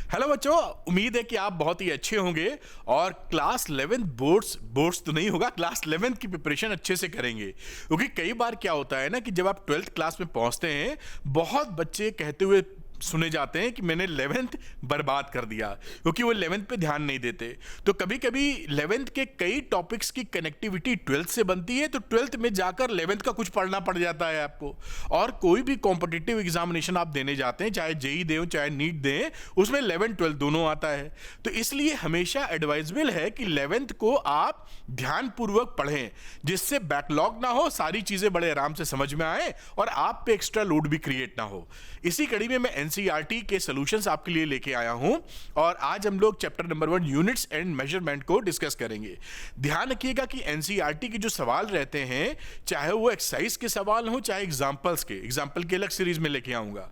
Hello बच्चों, उम्मीद है कि आप बहुत ही अच्छे होंगे और क्लास 11 बोर्ड्स तो नहीं होगा, क्लास 11 की प्रिपरेशन अच्छे से करेंगे। क्योंकि कई बार क्या होता है ना कि जब आप 12th क्लास में पहुंचते हैं, बहुत बच्चे कहते हुए सुने जाते हैं कि मैंने 11th बर्बाद कर दिया, क्योंकि वो 11th पे ध्यान नहीं देते। तो कभी कभी 11th के कई टॉपिक्स की कनेक्टिविटी 12th से बनती है, तो 12th में जाकर 11th का कुछ पढ़ना पड़ जाता है आपको। और कोई भी कॉम्पिटिटिव एग्जामिनेशन आप देने जाते हैं, चाहे जेई दें चाहे नीट दें, उसमें 11 12 दोनों आता है। तो इसलिए हमेशा एडवाइजेबल है कि 11th को आप ध्यानपूर्वक पढ़ें, जिससे बैकलॉग ना हो, सारी चीजें बड़े आराम से समझ में आए और आप पे एक्स्ट्रा लोड भी क्रिएट ना हो। इसी कड़ी में मैं एनसीईआरटी के सॉल्यूशंस आपके लिए लेके आया हूं और आज हम लोग chapter number 1 units and measurement को डिस्कस करेंगे। ध्यान रखिएगा कि एनसीईआरटी के जो सवाल रहते हैं, चाहे वो एक्सरसाइज के सवाल हो चाहे एग्जाम्पल के अलग सीरीज में लेके आऊंगा,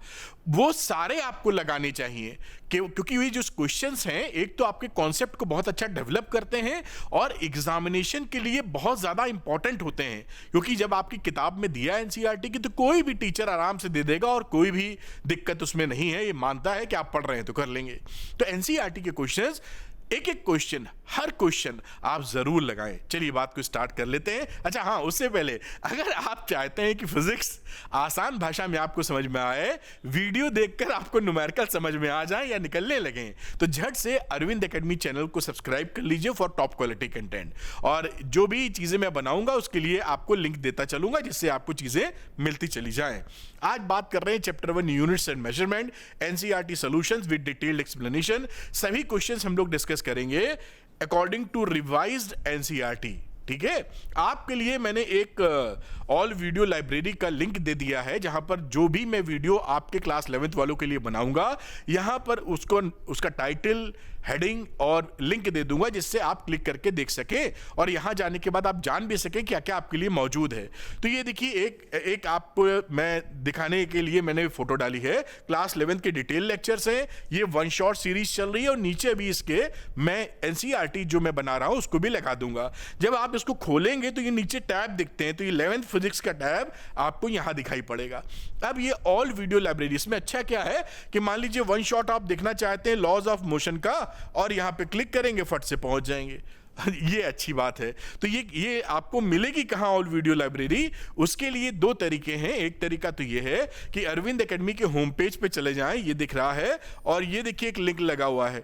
वो सारे आपको लगाने चाहिए क्योंकि ये जो क्वेश्चंस हैं, एक तो आपके कॉन्सेप्ट को बहुत अच्छा डेवलप करते हैं और एग्जामिनेशन के लिए बहुत ज्यादा इंपॉर्टेंट होते हैं। क्योंकि जब आपकी किताब में दिया एनसीईआरटी की, तो कोई भी टीचर आराम से दे देगा और कोई भी दिक्कत उसमें नहीं है, ये मानता है कि आप पढ़ रहे हैं तो कर लेंगे। तो एनसीईआरटी के क्वेश्चंस, एक एक क्वेश्चन, हर क्वेश्चन आप जरूर लगाएं। चलिए बात को स्टार्ट कर लेते हैं। अच्छा हाँ, उससे पहले अगर आप चाहते हैं कि फिजिक्स आसान भाषा में आपको समझ में आए, वीडियो देखकर आपको न्यूमेरिकल समझ में आ जाए या निकलने लगे, तो झट से अरविंद एकेडमी चैनल को सब्सक्राइब कर लीजिए फॉर टॉप क्वालिटी कंटेंट। और जो भी चीजें मैं बनाऊंगा उसके लिए आपको लिंक देता चलूंगा, जिससे आपको चीजें मिलती चली जाए। आज बात कर रहे हैं chapter 1 units and measurement, NCERT solutions with detailed explanation. सभी क्वेश्चंस हम लोग डिस्कस करेंगे अकॉर्डिंग टू रिवाइज्ड एनसीईआरटी। ठीक है, आपके लिए मैंने एक ऑल वीडियो लाइब्रेरी का लिंक दे दिया है, जहां पर जो भी मैं वीडियो आपके क्लास 11th वालों के लिए बनाऊंगा, यहां पर उसका टाइटल, हेडिंग और लिंक दे दूंगा, जिससे आप क्लिक करके देख सकें और यहां जाने के बाद आप जान भी सकें क्या क्या आपके लिए मौजूद है। तो ये देखिए, एक आपको मैं दिखाने के लिए मैंने फोटो डाली है। क्लास 11th के डिटेल लेक्चर्स हैं, ये वन शॉट सीरीज चल रही है और नीचे भी इसके मैं एनसीईआरटी जो मैं बना रहा हूं उसको भी लगा दूंगा। जब आप इसको खोलेंगे तो ये नीचे टैब दिखते हैं, तो ये 11th फिजिक्स का टैब आपको यहां दिखाई पड़ेगा। अब ये ऑल वीडियो लाइब्रेरी, इसमें अच्छा क्या है कि मान लीजिए वन शॉट आप देखना चाहते हैं लॉज ऑफ मोशन का, और यहां पे क्लिक करेंगे, फट से पहुंच जाएंगे। ये अच्छी बात है। तो ये आपको मिलेगी कहां ऑल वीडियो लाइब्रेरी? उसके लिए दो तरीके हैं। एक तरीका तो ये है कि अरविंद एकेडमी के होम पेज पे चले जाएं, ये दिख रहा है, और ये देखिए एक लिंक लगा हुआ है।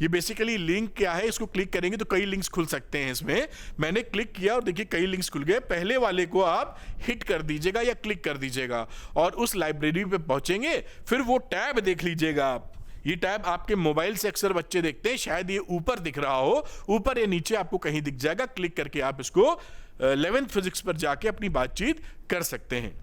ये बेसिकली लिंक क्या है, इसको क्लिक करेंगे तो कई लिंक्स खुल सकते हैं। इसमें मैंने क्लिक किया और देखिए कई लिंक्स खुल गए। पहले वाले को आप हिट कर दीजिएगा या क्लिक कर दीजिएगा और उस लाइब्रेरी पे पहुंचेंगे। फिर वो टैब देख लीजिएगा आप। ये टैब आपके मोबाइल से अक्सर बच्चे देखते हैं, शायद ये ऊपर दिख रहा हो, ऊपर या नीचे आपको कहीं दिख जाएगा। क्लिक करके आप इसको 11th फिजिक्स पर जाके अपनी बातचीत कर सकते हैं।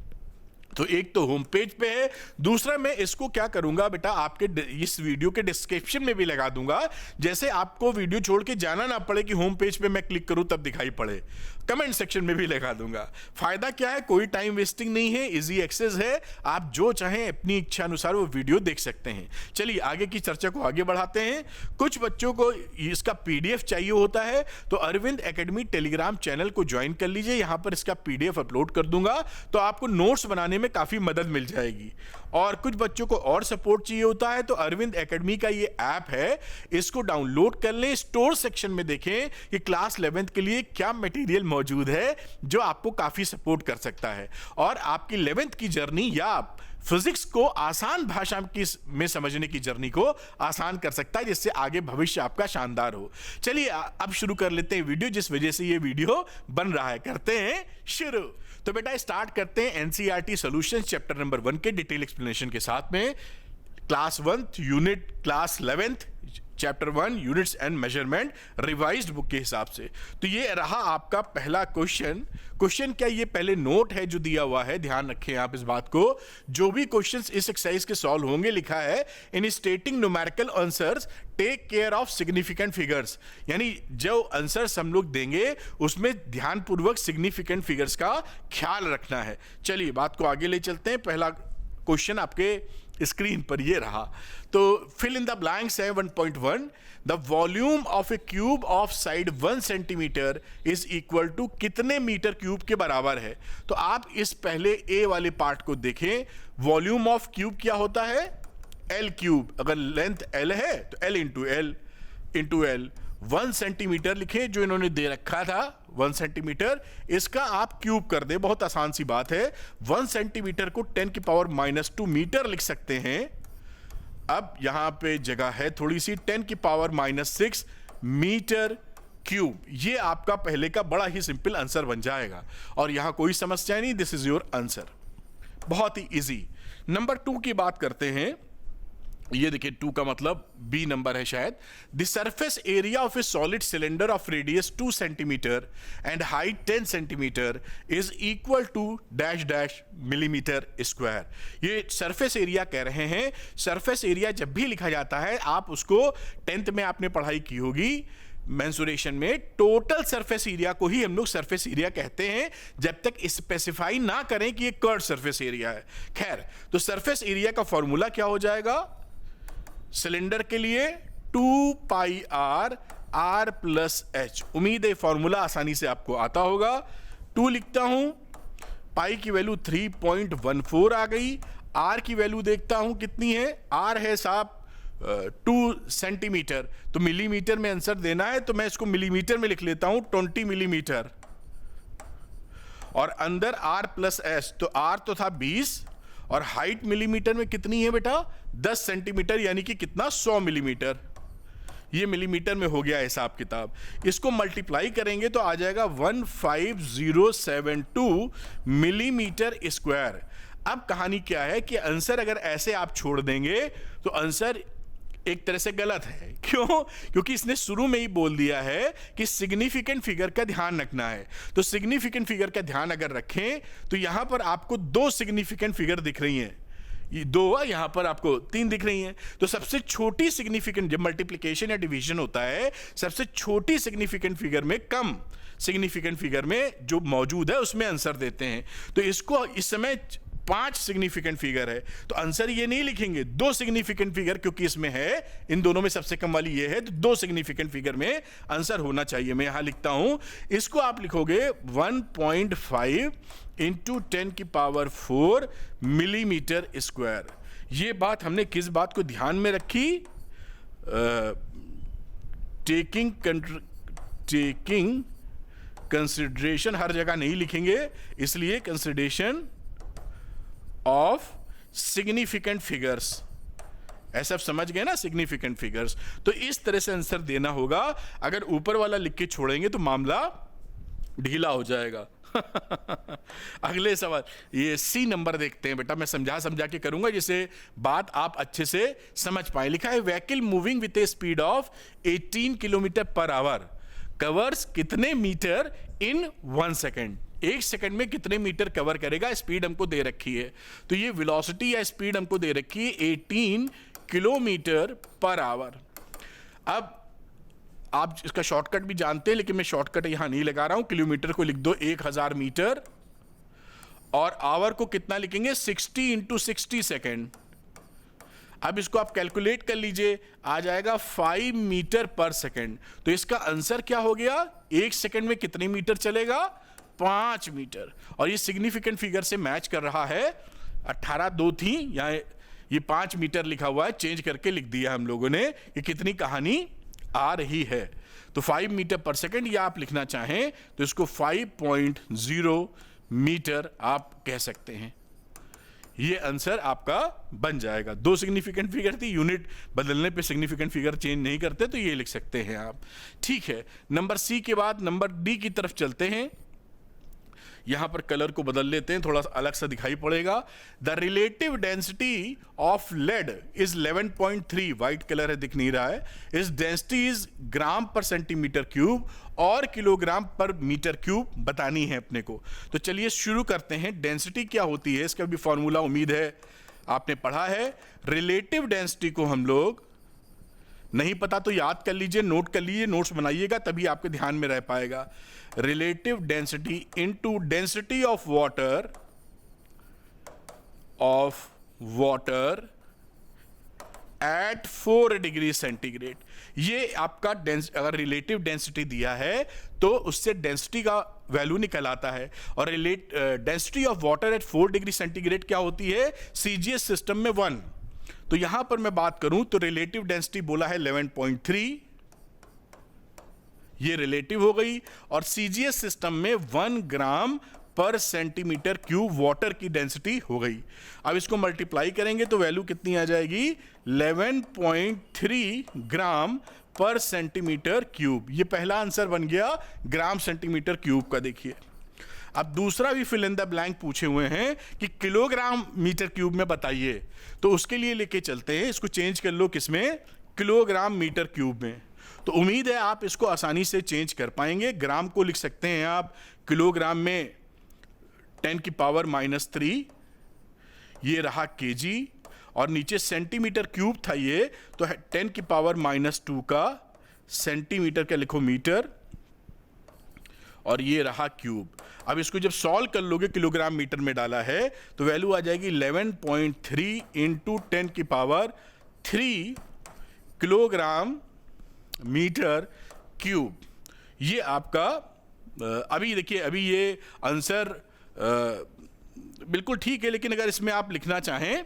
तो एक तो होम पेज पे है, दूसरा मैं इसको क्या करूंगा बेटा, आपके इस वीडियो के डिस्क्रिप्शन में भी लगा दूंगा, जैसे आपको वीडियो छोड़ के जाना ना पड़े कि होम पेज पे मैं क्लिक करूं तब दिखाई पड़े। कमेंट सेक्शन में भी लगा दूंगा। फायदा क्या है, कोई टाइम वेस्टिंग नहीं है, इजी एक्सेस है, आप जो चाहें अपनी इच्छा अनुसार वो वीडियो देख सकते हैं। चलिए आगे की चर्चा को आगे बढ़ाते हैं। कुछ बच्चों को इसका पीडीएफ चाहिए होता है, तो अरविंद एकेडमी टेलीग्राम चैनल को ज्वाइन कर लीजिए, यहां पर इसका पीडीएफ अपलोड कर दूंगा, तो आपको नोट्स बनाने में काफी मदद मिल जाएगी। और कुछ बच्चों को और सपोर्ट चाहिए होता है, तो अरविंद एकेडमी का ये ऐप है, इसको डाउनलोड कर लें। स्टोर सेक्शन में देखें कि क्लास 11th के लिए क्या मटेरियल मौजूद है जो आपको काफी सपोर्ट कर सकता है और आपकी 11th की जर्नी या फिजिक्स को आसान भाषा में समझने की जर्नी को आसान कर सकता है, जिससे आगे भविष्य आपका शानदार हो। चलिए अब शुरू कर लेते हैं वीडियो, जिस वजह से ये वीडियो बन रहा है। करते हैं शुरू। तो बेटा स्टार्ट करते हैं एनसीईआरटी सॉल्यूशंस चैप्टर नंबर 1 के डिटेल एक्सप्लेनेशन के साथ में। Class 1 unit, class 11th chapter 1 units and measurement, revised book के हिसाब से। तो ये रहा आपका पहला क्वेश्चन क्या ये पहले नोट है जो दिया हुआ है, ध्यान रखें आप इस बात को। जो भी क्वेश्चंस इस एक्सरसाइज के सॉल्व होंगे, लिखा है in stating numerical answers take care of significant figures, यानी जो आंसर्स हम लोग देंगे उसमें ध्यानपूर्वक सिग्निफिकेंट फिगर्स का ख्याल रखना है। चलिए बात को आगे ले चलते हैं। पहला क्वेश्चन आपके स्क्रीन पर ये रहा। तो फिल इन द ब्लैंक्स है 1.1, the volume of a cube of side 1 centimetre is equal to कितने मीटर क्यूब के बराबर है। तो आप इस पहले ए वाले पार्ट को देखें। वॉल्यूम ऑफ क्यूब क्या होता है, एल क्यूब, अगर लेंथ एल है तो एल इंटू एल 1 सेंटीमीटर लिखें जो इन्होंने दे रखा था 1 सेंटीमीटर, इसका आप क्यूब कर दे, बहुत आसान सी बात है। 1 सेंटीमीटर को 10 की पावर -2 मीटर लिख सकते हैं। अब यहां पे जगह है थोड़ी सी, 10 की पावर -6 मीटर क्यूब। ये आपका पहले का बड़ा ही सिंपल आंसर बन जाएगा और यहां कोई समस्या नहीं, दिस इज योर आंसर, बहुत ही इजी। नंबर 2 की बात करते हैं। ये देखिए 2 का मतलब बी नंबर है शायद। The surface area of a solid cylinder of radius 2 centimetre and height 10 centimetre is equal to dash dash millimetre square. ये सरफेस एरिया कह रहे हैं। सरफेस एरिया जब भी लिखा जाता है, आप उसको 10th में आपने पढ़ाई की होगी मेंसुरेशन में, टोटल सरफेस एरिया को ही हम लोग सरफेस एरिया कहते हैं जब तक स्पेसिफाई ना करें कि ये कर्व सरफेस एरिया है। खैर, तो सरफेस एरिया का फॉर्मूला क्या हो जाएगा सिलेंडर के लिए? 2 पाई आर प्लस एच। उम्मीद है फॉर्मूला आसानी से आपको आता होगा। 2 लिखता हूं, पाई की वैल्यू 3.14 आ गई। आर की वैल्यू देखता हूं कितनी है, आर है साहब 2 सेंटीमीटर, तो मिलीमीटर में आंसर देना है तो मैं इसको मिलीमीटर में लिख लेता हूं 20 मिलीमीटर। और अंदर आर प्लस एच, तो आर तो था 20 और हाइट मिलीमीटर में कितनी है बेटा 10 सेंटीमीटर, यानी कि कितना 100 मिलीमीटर। ये मिलीमीटर में हो गया हिसाब किताब। इसको मल्टीप्लाई करेंगे तो आ जाएगा 15072 मिलीमीटर स्क्वायर। अब कहानी क्या है कि आंसर अगर ऐसे आप छोड़ देंगे तो आंसर एक तरह से गलत है। क्यों? क्योंकि इसने शुरू में ही बोल दिया है कि सिग्निफिकेंट फिगर का ध्यान रखना है। तो सिग्निफिकेंट फिगर का ध्यान अगर रखें तो यहां पर आपको 2 सिग्निफिकेंट फिगर दिख रही हैं, ये 2, यहां पर आपको 3 दिख रही हैं। तो सबसे छोटी सिग्निफिकेंट, जब मल्टीप्लिकेशन या डिवीजन होता है, सबसे छोटी सिग्निफिकेंट फिगर में कम सिग्निफिकेंट फिगर में जो मौजूद है उसमें आंसर देते हैं। तो इसको इस समय 5 सिग्निफिकेंट फिगर है तो आंसर ये नहीं लिखेंगे, 2 सिग्निफिकेंट फिगर, क्योंकि इसमें है, इन दोनों में सबसे कम वाली ये है, तो 2 सिग्निफिकेंट फिगर में आंसर होना चाहिए। मैं यहां लिखता हूं, इसको आप लिखोगे 1.5 इंटू 10 की पावर 4 मिलीमीटर स्क्वायर। ये बात हमने किस बात को ध्यान में रखी? टेकिंग कंसिडरेशन, हर जगह नहीं लिखेंगे, इसलिए कंसिडरेशन ऑफ सिग्निफिकेंट फिगर्स। ऐसा समझ गए ना, सिग्निफिकेंट फिगर्स। तो इस तरह से आंसर देना होगा। अगर ऊपर वाला लिख के छोड़ेंगे तो मामला ढीला हो जाएगा। अगले सवाल, ये सी नंबर देखते हैं बेटा। मैं समझा के करूंगा जिससे बात आप अच्छे से समझ पाए। लिखा है vehicle moving with A speed of 18 kilometre per hour covers कितने मीटर इन 1 सेकेंड। 1 सेकंड में कितने मीटर कवर करेगा, स्पीड हमको दे रखी है। तो ये वेलोसिटी या स्पीड हमको दे रखी है 18 किलोमीटर पर आवर। अब आप इसका शॉर्टकट भी जानते हैं, लेकिन मैं शॉर्टकट यहां नहीं लगा रहा हूं। किलोमीटर को लिख दो 1000 मीटर और आवर को कितना लिखेंगे 60 इंटू 60 सेकेंड। अब इसको आप कैलकुलेट कर लीजिए, आ जाएगा 5 मीटर पर सेकेंड। तो इसका आंसर क्या हो गया, 1 सेकेंड में कितने मीटर चलेगा 5 मीटर। और ये सिग्निफिकेंट फिगर से मैच कर रहा है। 18 2 थी, यहाँ ये 5 मीटर लिखा हुआ है, चेंज करके लिख दिया हम लोगों ने। ये कितनी कहानी आ रही है। तो 5 मीटर पर सेकेंड, या आप लिखना चाहें तो इसको 5.0 मीटर आप कह सकते हैं। ये आंसर आपका बन जाएगा। 2 सिग्निफिकेंट फिगर थी, यूनिट बदलने पे सिग्निफिकेंट फिगर चेंज नहीं करते, तो ये लिख सकते हैं आप। ठीक है, नंबर सी के बाद नंबर डी की तरफ चलते हैं। यहां पर कलर को बदल लेते हैं, थोड़ा सा अलग सा दिखाई पड़ेगा। The relative density of lead is 11.3, white colour है, दिख नहीं रहा है। इस डेंसिटी इज ग्राम पर सेंटीमीटर क्यूब और किलोग्राम पर मीटर क्यूब बतानी है अपने को। तो चलिए शुरू करते हैं। डेंसिटी क्या होती है, इसका भी फॉर्मूला उम्मीद है आपने पढ़ा है। रिलेटिव डेंसिटी को हम लोग, नहीं पता तो याद कर लीजिए, नोट कर लीजिए, नोट्स बनाइएगा, तभी आपके ध्यान में रह पाएगा। Relative density into density of water at 4 degree centigrade. ये आपका अगर रिलेटिव डेंसिटी दिया है तो उससे डेंसिटी का वैल्यू निकल आता है। और density of water at 4 degree centigrade क्या होती है, सीजीएस सिस्टम में 1। तो यहां पर मैं बात करूं तो रिलेटिव डेंसिटी बोला है 11.3, ये रिलेटिव हो गई, और सीजीएस सिस्टम में 1 ग्राम पर सेंटीमीटर क्यूब वाटर की डेंसिटी हो गई। अब इसको मल्टीप्लाई करेंगे तो वैल्यू कितनी आ जाएगी, 11.3 ग्राम पर सेंटीमीटर क्यूब। ये पहला आंसर बन गया ग्राम सेंटीमीटर क्यूब का। देखिए अब दूसरा भी फिल इन द ब्लैंक पूछे हुए हैं कि किलोग्राम मीटर क्यूब में बताइए, तो उसके लिए लेके चलते हैं, इसको चेंज कर लो किसमें, किलोग्राम मीटर क्यूब में। तो उम्मीद है आप इसको आसानी से चेंज कर पाएंगे। ग्राम को लिख सकते हैं आप किलोग्राम में 10⁻⁻3, ये रहा केजी, और नीचे सेंटीमीटर क्यूब था ये, तो 10⁻⁻2 का सेंटीमीटर का लिखो मीटर, और ये रहा क्यूब। अब इसको जब सॉल्व कर लोगे, किलोग्राम मीटर में डाला है तो वैल्यू आ जाएगी 11.3 इंटू 10⁻³ किलोग्राम मीटर क्यूब। ये आपका अभी देखिए, अभी ये आंसर बिल्कुल ठीक है, लेकिन अगर इसमें आप लिखना चाहें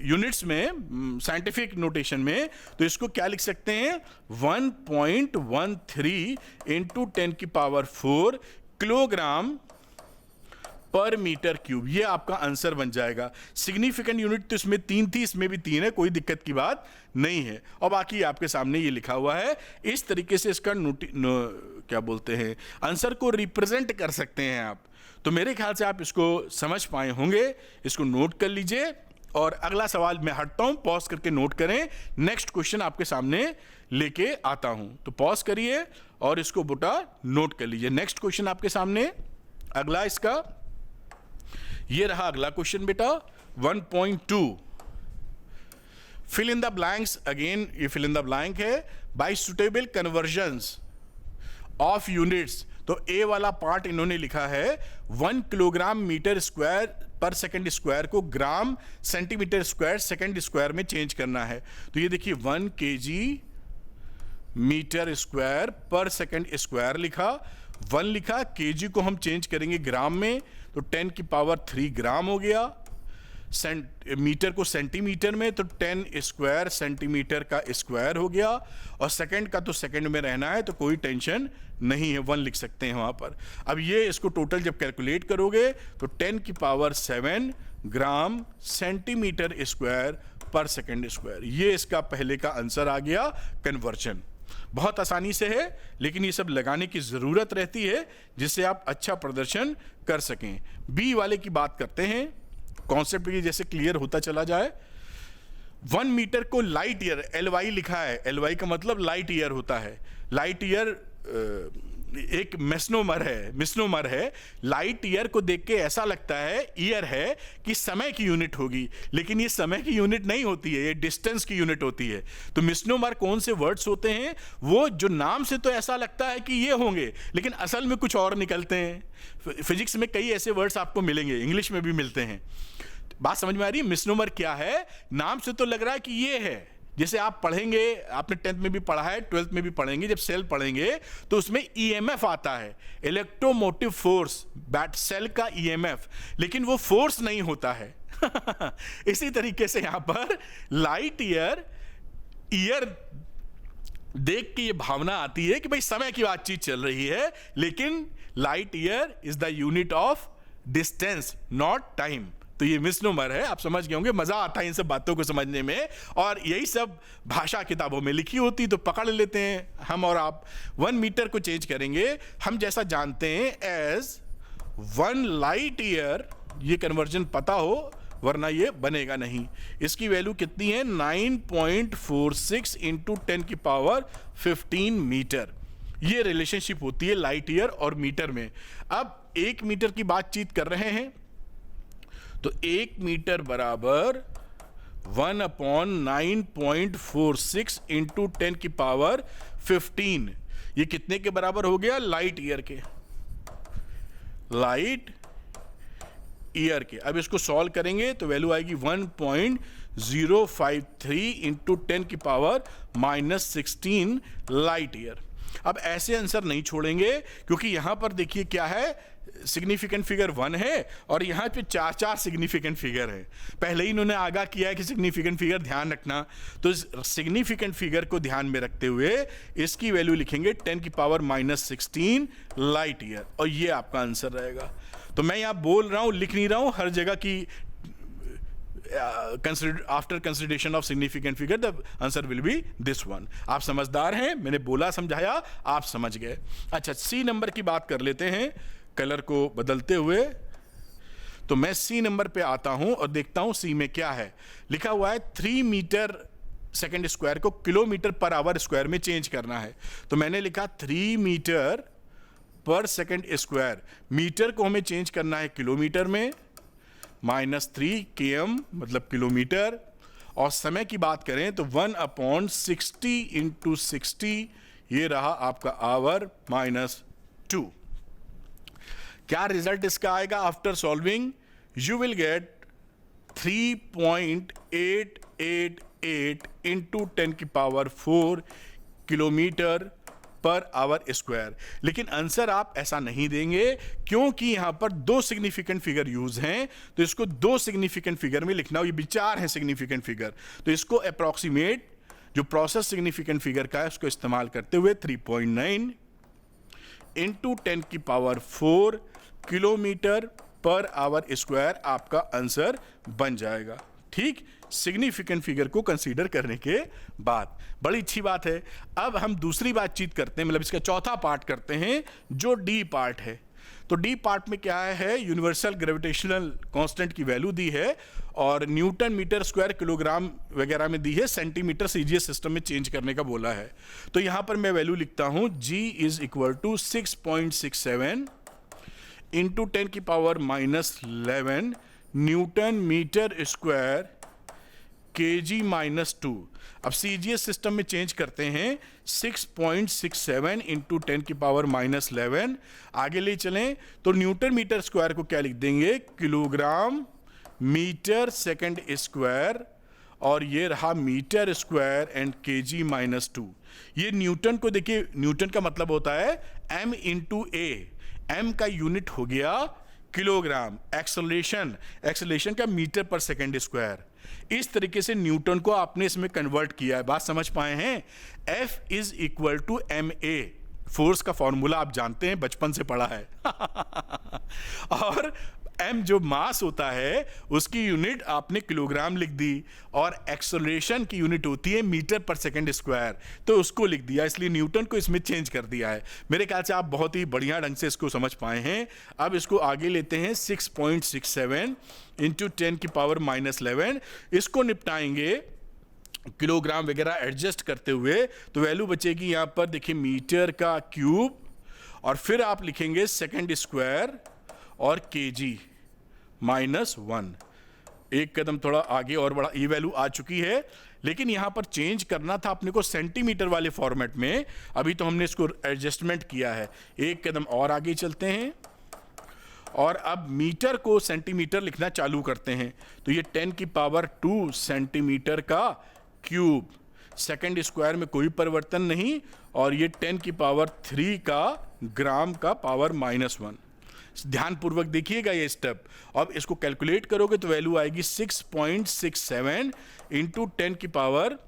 यूनिट्स में, साइंटिफिक नोटेशन में, तो इसको क्या लिख सकते हैं, 1.13 इंटू 10⁻⁴ किलोग्राम पर मीटर क्यूब। ये आपका आंसर बन जाएगा। सिग्निफिकेंट यूनिट तो इसमें 3 थी, इसमें भी 3 है, कोई दिक्कत की बात नहीं है। और बाकी आपके सामने ये लिखा हुआ है। इस तरीके से इसका क्या बोलते हैं, आंसर को रिप्रेजेंट कर सकते हैं आप। तो मेरे ख्याल से आप इसको समझ पाए होंगे, इसको नोट कर लीजिए। और अगला सवाल मैं हटता हूं, पॉज करके नोट करें, नेक्स्ट क्वेश्चन आपके सामने लेके आता हूं। तो पॉज करिए और इसको बेटा नोट कर लीजिए। नेक्स्ट क्वेश्चन आपके सामने अगला इसका ये रहा अगला क्वेश्चन बेटा 1.2। Fill in the blanks, again ये फिल इन द ब्लैंक है, by suitable conversions of units. तो ए वाला पार्ट इन्होंने लिखा है 1 किलोग्राम मीटर स्क्वायर पर सेकंड स्क्वायर को gram centimetre square second square में चेंज करना है। तो ये देखिए 1 kg मीटर स्क्वायर पर सेकंड स्क्वायर लिखा, 1 लिखा, kg को हम चेंज करेंगे ग्राम में, तो 10⁻³ ग्राम हो गया। मीटर को सेंटीमीटर में, तो 10 स्क्वायर सेंटीमीटर का स्क्वायर हो गया। और सेकंड का तो सेकंड में रहना है, तो कोई टेंशन नहीं है, 1 लिख सकते हैं वहां पर। अब ये इसको टोटल जब कैलकुलेट करोगे तो 10⁻⁷ ग्राम सेंटीमीटर स्क्वायर पर सेकंड स्क्वायर। ये इसका पहले का आंसर आ गया कन्वर्जन। बहुत आसानी से है, लेकिन ये सब लगाने की जरूरत रहती है जिससे आप अच्छा प्रदर्शन कर सकें। बी वाले की बात करते हैं, कॉन्सेप्ट ये जैसे क्लियर होता चला जाए। 1 मीटर को लाइट ईयर, LY लिखा है, LY का मतलब लाइट ईयर होता है। लाइट ईयर एक मिसनोमर है। लाइट ईयर को देख के ऐसा लगता है ईयर है कि समय की यूनिट होगी, लेकिन ये समय की यूनिट नहीं होती है, ये डिस्टेंस की यूनिट होती है। तो मिसनोमर कौन से वर्ड्स होते हैं, वो जो नाम से तो ऐसा लगता है कि ये होंगे, लेकिन असल में कुछ और निकलते हैं। फिजिक्स में कई ऐसे वर्ड्स आपको मिलेंगे, इंग्लिश में भी मिलते हैं। बात समझ में आ रही है? मिसनोमर क्या है, नाम से तो लग रहा है कि ये है। जैसे आप पढ़ेंगे, आपने 10th में भी पढ़ा है, 12th में भी पढ़ेंगे, जब सेल पढ़ेंगे तो उसमें EMF आता है, इलेक्ट्रोमोटिव फोर्स, बैट सेल का EMF, लेकिन वो फोर्स नहीं होता है। इसी तरीके से यहां पर लाइट ईयर देख के ये भावना आती है कि भाई समय की बातचीत चल रही है, लेकिन light year is the unit of distance, not time. तो ये मिसनोमर है, आप समझ गए होंगे। मजा आता है इन सब बातों को समझने में, और यही सब भाषा किताबों में लिखी होती तो पकड़ लेते हैं हम और आप। 1 मीटर को चेंज करेंगे हम जैसा जानते हैं एज 1 लाइट ईयर, ये कन्वर्जन पता हो वरना ये बनेगा नहीं। इसकी वैल्यू कितनी है, 9.46 इंटू 10⁻15 मीटर। ये रिलेशनशिप होती है लाइट ईयर और मीटर में। अब 1 मीटर की बातचीत कर रहे हैं, तो 1 मीटर बराबर 1/9.46 इंटू 10⁻15। ये कितने के बराबर हो गया, लाइट ईयर के। अब इसको सॉल्व करेंगे तो वैल्यू आएगी 1.053 इंटू 10⁻⁻16 लाइट ईयर। अब ऐसे आंसर नहीं छोड़ेंगे, क्योंकि यहां पर देखिए क्या है, सिग्निफिकेंट फिगर 1 है और यहाँ पे 4 सिग्निफिकेंट फिगर है। पहले ही इन्होंने आगाह किया है कि सिग्निफिकेंट फिगर ध्यान रखना, तो सिग्निफिकेंट फिगर को ध्यान में रखते हुए इसकी वैल्यू लिखेंगे 10⁻16 लाइट ईयर, और ये आपका आंसर रहेगा। तो मैं यहाँ बोल रहा हूँ, लिख नहीं रहा हूँ हर जगह की after consideration of significant figure the answer will be this one. आप समझदार हैं, मैंने बोला समझाया, आप समझ गए। अच्छा, सी नंबर की बात कर लेते हैं कलर को बदलते हुए। तो मैं सी नंबर पे आता हूं और देखता हूं सी में क्या है। लिखा हुआ है 3 मीटर सेकेंड स्क्वायर को किलोमीटर पर आवर स्क्वायर में चेंज करना है। तो मैंने लिखा 3 मीटर पर सेकेंड स्क्वायर, मीटर को हमें चेंज करना है किलोमीटर में, -3 km मतलब किलोमीटर, और समय की बात करें तो 1/60 × 60, ये रहा आपका आवर -2। क्या रिजल्ट इसका आएगा after solving? You will get 3.888 × 10⁴ kilometre per hour square. लेकिन आंसर आप ऐसा नहीं देंगे क्योंकि यहां पर 2 सिग्निफिकेंट फिगर यूज हैं, तो इसको 2 सिग्निफिकेंट फिगर में लिखना, ये विचार है सिग्निफिकेंट फिगर, तो इसको अप्रॉक्सीमेट जो प्रोसेस सिग्निफिकेंट फिगर का है उसको इस्तेमाल करते हुए 3.9 × 10⁴ किलोमीटर पर आवर स्क्वायर आपका आंसर बन जाएगा। ठीक, सिग्निफिकेंट फिगर को कंसीडर करने के बाद बड़ी अच्छी बात है। अब हम दूसरी बातचीत करते हैं, मतलब इसका चौथा पार्ट करते हैं जो डी पार्ट है। तो डी पार्ट में क्या है, यूनिवर्सल ग्रेविटेशनल कांस्टेंट की वैल्यू दी है और न्यूटन मीटर स्क्वायर किलोग्राम वगैरह में दी है, सेंटीमीटर सीजीएस सिस्टम में चेंज करने का बोला है। तो यहां पर मैं वैल्यू लिखता हूं G = 6.67 × 10⁻11 Newton metre square kg-2। अब सीजीएस सिस्टम में चेंज करते हैं 6.67 × 10⁻11, आगे ले चलें तो न्यूटन मीटर स्क्वायर को क्या लिख देंगे, किलोग्राम मीटर सेकंड स्क्वायर, और ये रहा मीटर स्क्वायर एंड kg-2। ये न्यूटन को देखिए, न्यूटन का मतलब होता है m × a, m का यूनिट हो गया किलोग्राम, एक्सेलरेशन का मीटर पर सेकंड स्क्वायर। इस तरीके से न्यूटन को आपने इसमें कन्वर्ट किया है, बात समझ पाए हैं? F = ma, फोर्स का फॉर्मूला आप जानते हैं, बचपन से पढ़ा है और m जो मास होता है उसकी यूनिट आपने किलोग्राम लिख दी, और एक्सेलरेशन की यूनिट होती है मीटर पर सेकंड स्क्वायर, तो उसको लिख दिया, इसलिए न्यूटन को इसमें चेंज कर दिया है। मेरे ख्याल से आप बहुत ही बढ़िया ढंग से इसको समझ पाए हैं। अब इसको आगे लेते हैं 6.67 × 10⁻11, इसको निपटाएंगे किलोग्राम वगैरह एडजस्ट करते हुए, तो वैल्यू बचेगी यहां पर देखिए मीटर का क्यूब, और फिर आप लिखेंगे सेकंड स्क्वायर और kg-1। एक कदम थोड़ा आगे और बढ़ा, ये वैल्यू आ चुकी है, लेकिन यहां पर चेंज करना था अपने को सेंटीमीटर वाले फॉर्मेट में, अभी तो हमने इसको एडजस्टमेंट किया है। एक कदम और आगे चलते हैं और अब मीटर को सेंटीमीटर लिखना चालू करते हैं, तो ये 10⁻2 सेंटीमीटर का क्यूब, सेकंड स्क्वायर में कोई परिवर्तन नहीं, और ये 10⁻3 का ग्राम का पावर -1। ध्यान पूर्वक देखिएगा ये स्टेप। अब इसको कैलकुलेट करोगे तो वैल्यू आएगी 6.67 × 10⁻,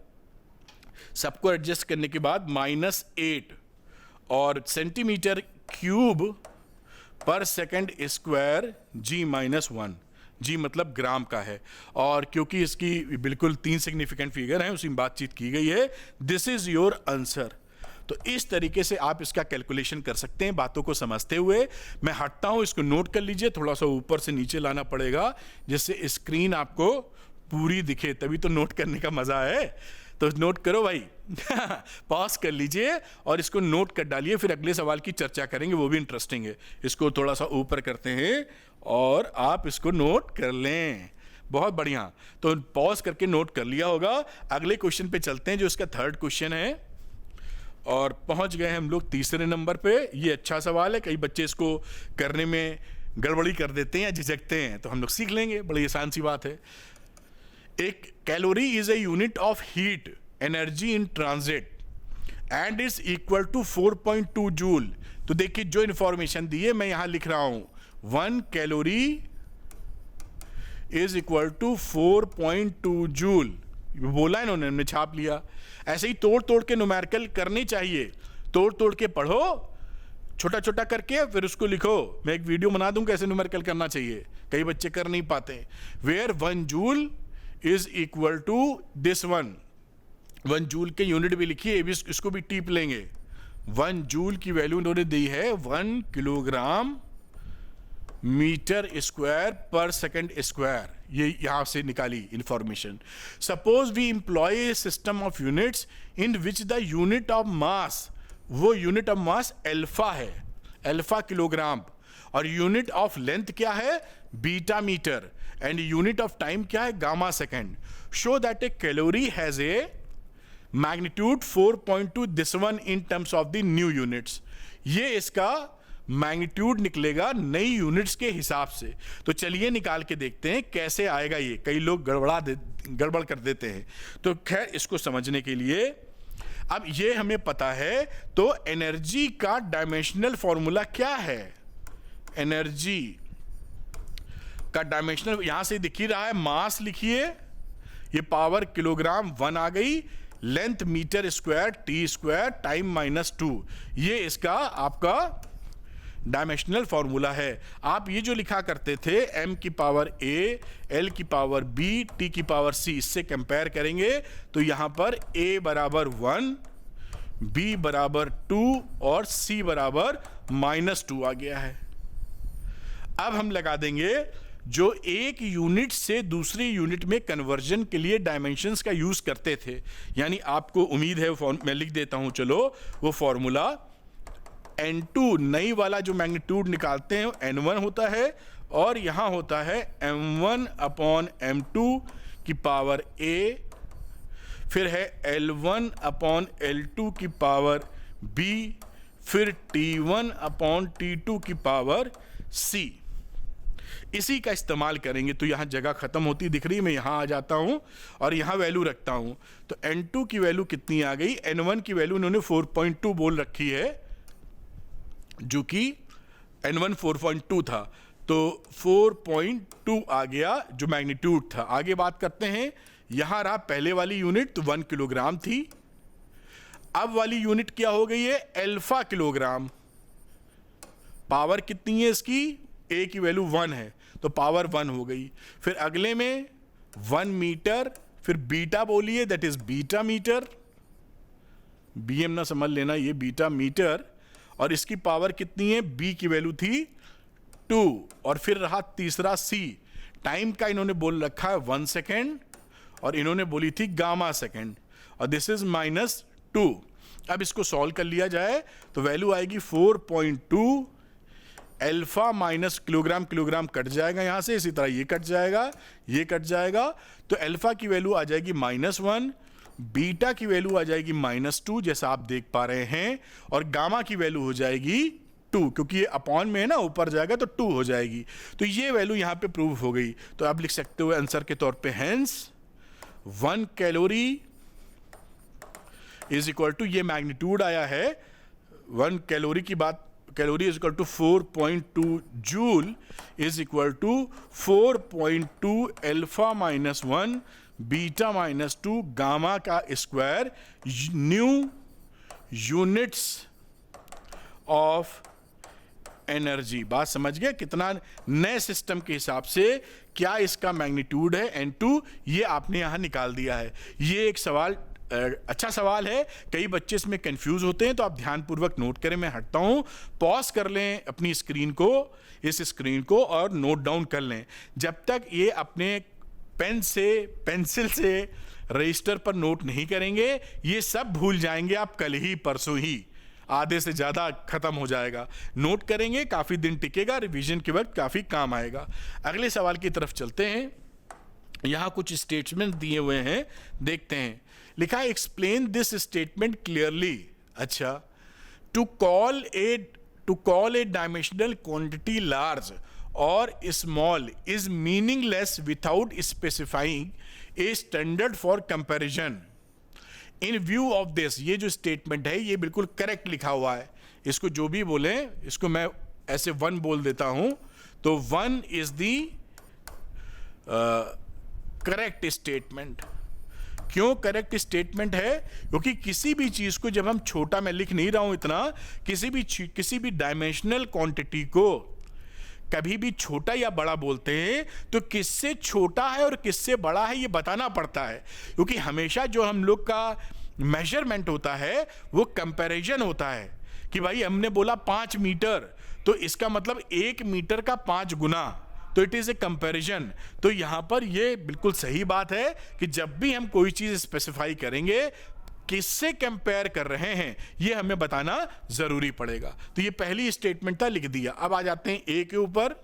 सबको एडजस्ट करने के बाद -8, और सेंटीमीटर क्यूब पर सेकंड स्क्वायर G-1। जी मतलब ग्राम का है, और क्योंकि इसकी बिल्कुल 3 सिग्निफिकेंट फिगर हैं, उसी में बातचीत की गई है। This is your answer. तो इस तरीके से आप इसका कैलकुलेशन कर सकते हैं बातों को समझते हुए। मैं हटता हूं, इसको नोट कर लीजिए, थोड़ा सा ऊपर से नीचे लाना पड़ेगा जिससे स्क्रीन आपको पूरी दिखे, तभी तो नोट करने का मजा है। तो नोट करो भाई पॉज कर लीजिए और इसको नोट कर डालिए, फिर अगले सवाल की चर्चा करेंगे, वो भी इंटरेस्टिंग है। इसको थोड़ा सा ऊपर करते हैं और आप इसको नोट कर लें। बहुत बढ़िया, तो पॉज करके नोट कर लिया होगा। अगले क्वेश्चन पे चलते हैं जो इसका थर्ड क्वेश्चन है, और पहुंच गए हम लोग तीसरे नंबर पे। ये अच्छा सवाल है, कई बच्चे इसको करने में गड़बड़ी कर देते हैं या झिझकते हैं, तो हम लोग सीख लेंगे, बड़ी आसान सी बात है। एक calorie is a unit of heat energy in transit and is equal to 4.2 joule. तो देखिए जो इंफॉर्मेशन दी है मैं यहां लिख रहा हूं, 1 calorie is equal to 4.2 joule. बोला इन्होंने, हमने छाप लिया। ऐसे ही तोड़ तोड़ के न्यूमेरिकल करनी चाहिए, तोड़ तोड़ के पढ़ो, छोटा छोटा करके फिर उसको लिखो। मैं एक वीडियो बना दूं कैसे न्यूमेरिकल करना चाहिए, कई बच्चे कर नहीं पाते। Where 1 joule is equal to this 1 joule के यूनिट भी लिखिए, इसको भी टीप लेंगे। 1 जूल की वैल्यू इन्होंने दी है 1 किलोग्राम मीटर स्क्वायर पर सेकंड स्क्वायर। ये यहां से निकाली information. Suppose we employ a system of units in which the unit of mass, वो यूनिट ऑफ मास अल्फा है, अल्फा किलोग्राम, और यूनिट ऑफ लेंथ क्या है, beta metre, and unit of time क्या है, gamma second. Show that a calorie has a magnitude 4.2 this one in terms of the new units. ये इसका magnitude निकलेगा नई यूनिट्स के हिसाब से। तो चलिए निकाल के देखते हैं कैसे आएगा ये। कई लोग गड़बड़ कर देते हैं। तो खैर इसको समझने के लिए अब ये हमें पता है, तो एनर्जी का डायमेंशनल फॉर्मूला क्या है, एनर्जी का डायमेंशनल यहां से दिख ही रहा है, मास लिखिए, ये पावर किलोग्राम 1 आ गई, length metre square T square, time -2, ये इसका आपका डायमेंशनल फॉर्मूला है। आप ये जो लिखा करते थे m की पावर a, l की पावर b, t की पावर c, इससे कंपेयर करेंगे तो यहां पर a बराबर 1, b बराबर 2 और c बराबर -2 आ गया है। अब हम लगा देंगे जो एक यूनिट से दूसरी यूनिट में कन्वर्जन के लिए डायमेंशंस का यूज करते थे, यानी आपको उम्मीद है, मैं लिख देता हूं, चलो वो फॉर्मूला n2 नई वाला जो मैग्नीट्यूड निकालते हैं n1 होता है, और यहां होता है m1 अपॉन m2 की पावर a, फिर है l1 अपॉन l2 की पावर b, फिर t1 अपॉन t2 की पावर c। इसी का इस्तेमाल करेंगे। तो यहां जगह खत्म होती दिख रही है, मैं यहां आ जाता हूं और यहां वैल्यू रखता हूं। तो n2 की वैल्यू कितनी आ गई, n1 की वैल्यू इन्होंने 4.2 बोल रखी है, जो कि n1 4.2 था, तो 4.2 आ गया जो मैग्नीट्यूड था। आगे बात करते हैं, यहां रहा पहले वाली यूनिट, तो 1 किलोग्राम थी। अब वाली यूनिट क्या हो गई है, अल्फा किलोग्राम। पावर कितनी है इसकी, a की वैल्यू 1 है, तो पावर 1 हो गई। फिर अगले में 1 मीटर, फिर बीटा बोलिए, that is beta metre, bm ना समझ लेना, ये बीटा मीटर, और इसकी पावर कितनी है, b की वैल्यू थी 2, और फिर रहा तीसरा c। टाइम का इन्होंने बोल रखा है 1 सेकेंड, और इन्होंने बोली थी गामा सेकेंड, और दिस इज -2। अब इसको सॉल्व कर लिया जाए तो वैल्यू आएगी 4.2, alpha minus kilogram, kilogram cut जाएगा यहां से, इसी तरह ये कट जाएगा, ये कट जाएगा, तो अल्फा की वैल्यू आ जाएगी -1, बीटा की वैल्यू आ जाएगी -2 जैसा आप देख पा रहे हैं, और गामा की वैल्यू हो जाएगी 2, क्योंकि ये अपॉन में है ना, ऊपर जाएगा तो 2 हो जाएगी। तो ये वैल्यू यहां पे प्रूव हो गई। तो आप लिख सकते हो आंसर के तौर पे, hence 1 calorie is equal to, ये मैग्नीट्यूड आया है 1 कैलोरी की बात, calorie is equal to 4.2 joule is equal to 4.2 alpha -1 beta -2 gamma का square, new units of energy. बात समझ गए, कितना नए सिस्टम के हिसाब से क्या इसका मैग्नीट्यूड है n2, ये आपने यहां निकाल दिया है। ये एक सवाल, अच्छा सवाल है, कई बच्चे इसमें कंफ्यूज होते हैं, तो आप ध्यानपूर्वक नोट करें। मैं हटता हूं, पॉज कर लें अपनी स्क्रीन को, इस स्क्रीन को, और नोट डाउन कर लें। जब तक ये अपने पेन से, पेंसिल से रजिस्टर पर नोट नहीं करेंगे, ये सब भूल जाएंगे आप कल ही परसों ही, आधे से ज़्यादा खत्म हो जाएगा। नोट करेंगे, काफ़ी दिन टिकेगा, रिवीजन के वक्त काफ़ी काम आएगा। अगले सवाल की तरफ चलते हैं। यहाँ कुछ स्टेटमेंट दिए हुए हैं, देखते हैं। लिखा है, एक्सप्लेन दिस स्टेटमेंट क्लियरली। अच्छा, to call a dimensional quantity large और small is meaningless without specifying a standard for comparison. In view of this, ये जो स्टेटमेंट है ये बिल्कुल करेक्ट लिखा हुआ है। इसको जो भी बोले, इसको मैं ऐसे 1 बोल देता हूं, तो 1 इज दी करेक्ट स्टेटमेंट। क्यों करेक्ट स्टेटमेंट है? क्योंकि किसी भी चीज को जब हम छोटा, मैं लिख नहीं रहा हूं इतना, किसी भी डायमेंशनल क्वांटिटी को कभी भी छोटा या बड़ा बोलते हैं तो किससे छोटा है और किससे बड़ा है ये बताना पड़ता है। क्योंकि हमेशा जो हम लोग का मेजरमेंट होता है वो कंपैरिजन होता है कि भाई हमने बोला 5 मीटर, तो इसका मतलब 1 मीटर का 5 गुना, तो इट इज ए कंपैरिजन। तो यहां पर ये बिल्कुल सही बात है कि जब भी हम कोई चीज स्पेसिफाई करेंगे, किससे कंपेयर कर रहे हैं ये हमें बताना जरूरी पड़ेगा। तो ये पहली स्टेटमेंट था, लिख दिया। अब आ जाते हैं ए के ऊपर।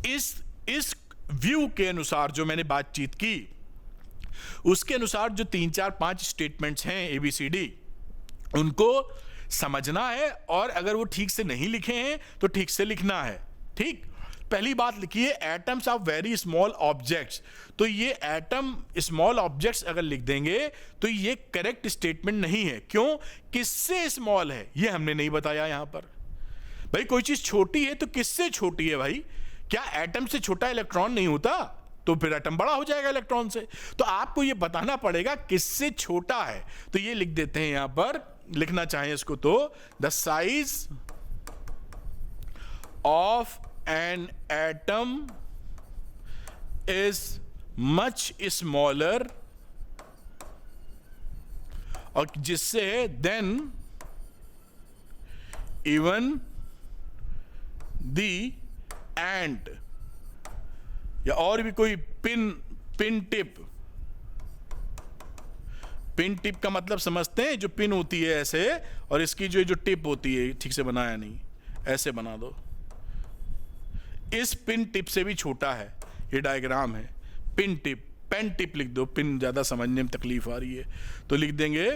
इस व्यू के अनुसार जो मैंने बातचीत की, उसके अनुसार जो 3, 4, 5 स्टेटमेंट्स हैं ABCD, उनको समझना है, और अगर वो ठीक से नहीं लिखे हैं तो ठीक से लिखना है। ठीक, पहली बात लिखिए, atoms of very small objects. तो ये एटम स्मॉल ऑब्जेक्ट्स अगर लिख देंगे तो ये करेक्ट स्टेटमेंट नहीं है। क्यों? किससे स्मॉल है ये हमने नहीं बताया यहां पर। भाई कोई चीज छोटी है तो किससे छोटी है भाई? क्या एटम से छोटा इलेक्ट्रॉन नहीं होता? तो फिर एटम बड़ा हो जाएगा इलेक्ट्रॉन से। तो आपको ये बताना पड़ेगा किससे छोटा है। तो ये लिख देते हैं यहां पर, लिखना चाहें इसको तो, the size of an atom is much smaller, और जिससे then even the ant, या और भी कोई पिन टिप का मतलब समझते हैं, जो पिन होती है ऐसे, और इसकी जो टिप होती है, ठीक से बनाया नहीं, ऐसे बना दो, इस पिन टिप से भी छोटा है। ये डायग्राम है, पिन टिप, पेन टिप लिख दो, पिन ज़्यादा समझने में तकलीफ आ रही है तो लिख देंगे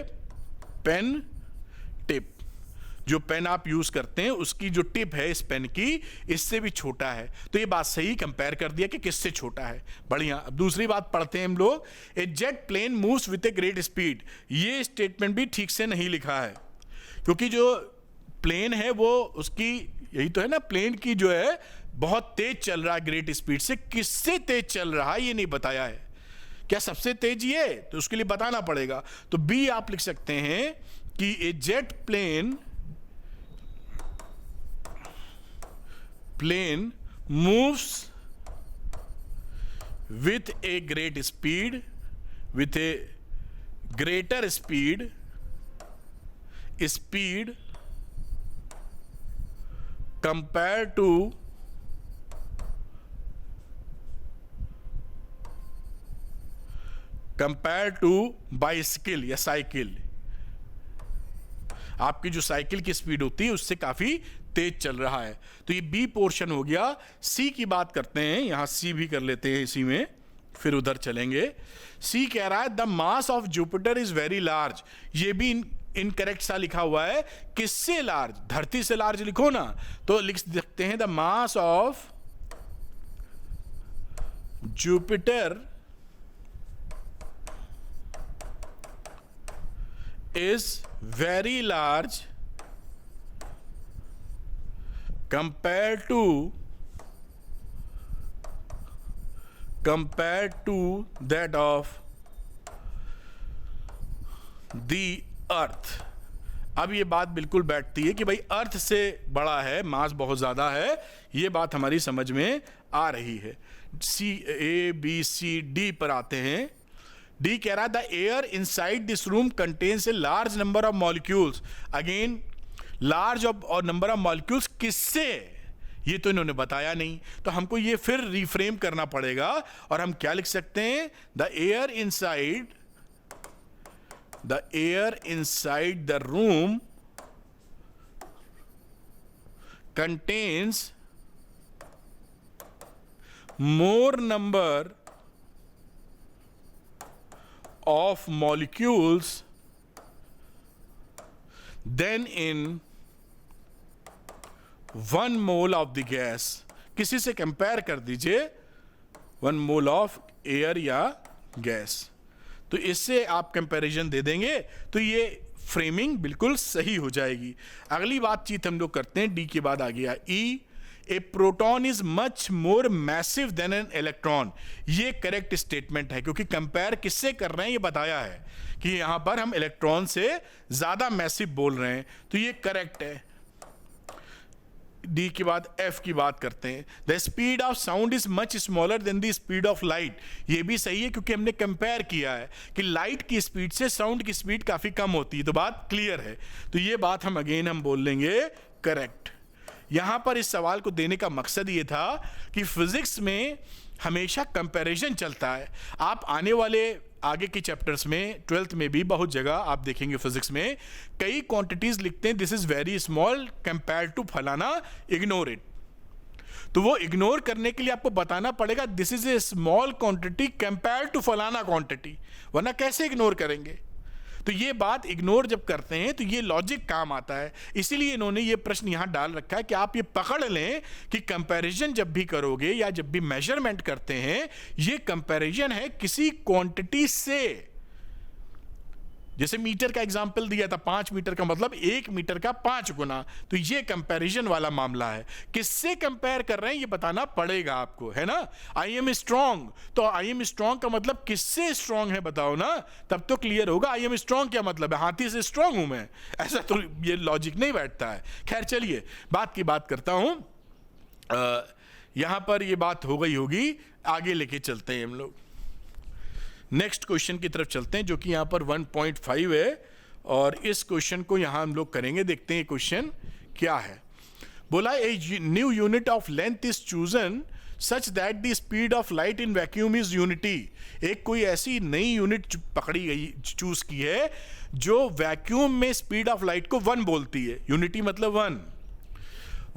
पेन टिप। जो पेन आप यूज़ करते हैं उसकी जो टिप है इस पेन की, इससे भी छोटा है। तो ये बात सही कंपेयर कर दिया कि किससे छोटा है। बढ़िया। अब दूसरी बात पढ़ते हैं हम लोग, a jet plane moves with a great speed. ये स्टेटमेंट भी ठीक से नहीं लिखा है, क्योंकि जो प्लेन है वो उसकी, यही तो है ना, प्लेन की जो है बहुत तेज चल रहा है ग्रेट स्पीड से। किससे तेज चल रहा है ये नहीं बताया है। क्या सबसे तेज ये? तो उसके लिए बताना पड़ेगा। तो बी आप लिख सकते हैं कि a jet plane moves with a great speed, with a greater speed compared to bicycle या साइकिल। आपकी जो साइकिल की स्पीड होती है उससे काफी तेज चल रहा है। तो ये बी पोर्शन हो गया। सी की बात करते हैं, यहां सी भी कर लेते हैं इसी में, फिर उधर चलेंगे। सी कह रहा है the mass of Jupiter is very large. ये भी इनकरेक्ट सा लिखा हुआ है। किससे लार्ज? धरती से लार्ज लिखो ना, तो लिख सकते हैं the mass of Jupiter is very large compared to that of the अर्थ। अब ये बात बिल्कुल बैठती है कि भाई अर्थ से बड़ा है, मास बहुत ज्यादा है, ये बात हमारी समझ में आ रही है। सी, ए, बी, सी, डी पर आते हैं। डी कह रहा है the air inside this room contains a large number of molecules. Again large और नंबर ऑफ मॉलिक्यूल्स किससे? ये तो इन्होंने बताया नहीं, तो हमको ये फिर रिफ्रेम करना पड़ेगा। और हम क्या लिख सकते हैं? The air inside the room contains more number of molecules than in 1 mole of the gas। किसी से कंपेयर कर दीजिए 1 mole of एयर या गैस। तो इससे आप कंपैरिजन दे देंगे तो ये फ्रेमिंग बिल्कुल सही हो जाएगी। अगली बातचीत हम लोग करते हैं, डी के बाद आ गया E, a proton is much more massive than an electron. ये करेक्ट स्टेटमेंट है, क्योंकि कंपेयर किससे कर रहे हैं ये बताया है कि यहां पर हम इलेक्ट्रॉन से ज्यादा मैसिव बोल रहे हैं, तो ये करेक्ट है। डी के बाद एफ की बात करते हैं, the speed of sound is much smaller than the speed of light. ये भी सही है, क्योंकि हमने कंपेयर किया है कि लाइट की स्पीड से साउंड की स्पीड काफी कम होती है, तो बात क्लियर है। तो ये बात हम अगेन हम बोल लेंगे करेक्ट। यहां पर इस सवाल को देने का मकसद ये था कि फिजिक्स में हमेशा कंपैरिजन चलता है। आप आने वाले आगे के चैप्टर्स में 12th में भी बहुत जगह आप देखेंगे फिजिक्स में कई क्वांटिटीज लिखते हैं this is very small compare to फलाना, इग्नोर इट। तो वो इग्नोर करने के लिए आपको बताना पड़ेगा this is a small quantity compare to फलाना क्वांटिटी, वरना कैसे इग्नोर करेंगे। तो ये बात इग्नोर जब करते हैं तो ये लॉजिक काम आता है, इसीलिए इन्होंने ये प्रश्न यहां डाल रखा है कि आप ये पकड़ लें कि कंपैरिजन जब भी करोगे या जब भी मेजरमेंट करते हैं ये कंपैरिजन है किसी क्वांटिटी से। जैसे मीटर का एग्जांपल दिया था, 5 मीटर का मतलब 1 मीटर का 5 गुना, तो ये कंपैरिजन वाला मामला है। किससे कंपेयर कर रहे हैं ये बताना पड़ेगा आपको, है ना। आई एम स्ट्रांग, तो आई एम स्ट्रांग का मतलब किससे स्ट्रांग है बताओ ना, तब तो क्लियर होगा। आई एम स्ट्रांग क्या मतलब है, हाथी से स्ट्रांग हूं मैं, ऐसा तो ये लॉजिक नहीं बैठता है। खैर चलिए बात की बात करता हूं, यहां पर ये बात हो गई होगी, आगे लेके चलते हैं हम लोग। नेक्स्ट क्वेश्चन की तरफ चलते हैं जो कि यहां पर 1.5 है, और इस क्वेश्चन को यहां हम लोग करेंगे। देखते हैं क्वेश्चन क्या है। बोला a new unit of length is chosen such that the speed of light in vacuum is unity. एक कोई ऐसी नई यूनिट पकड़ी गई, चूज की है जो वैक्यूम में स्पीड ऑफ लाइट को 1 बोलती है, यूनिटी मतलब 1।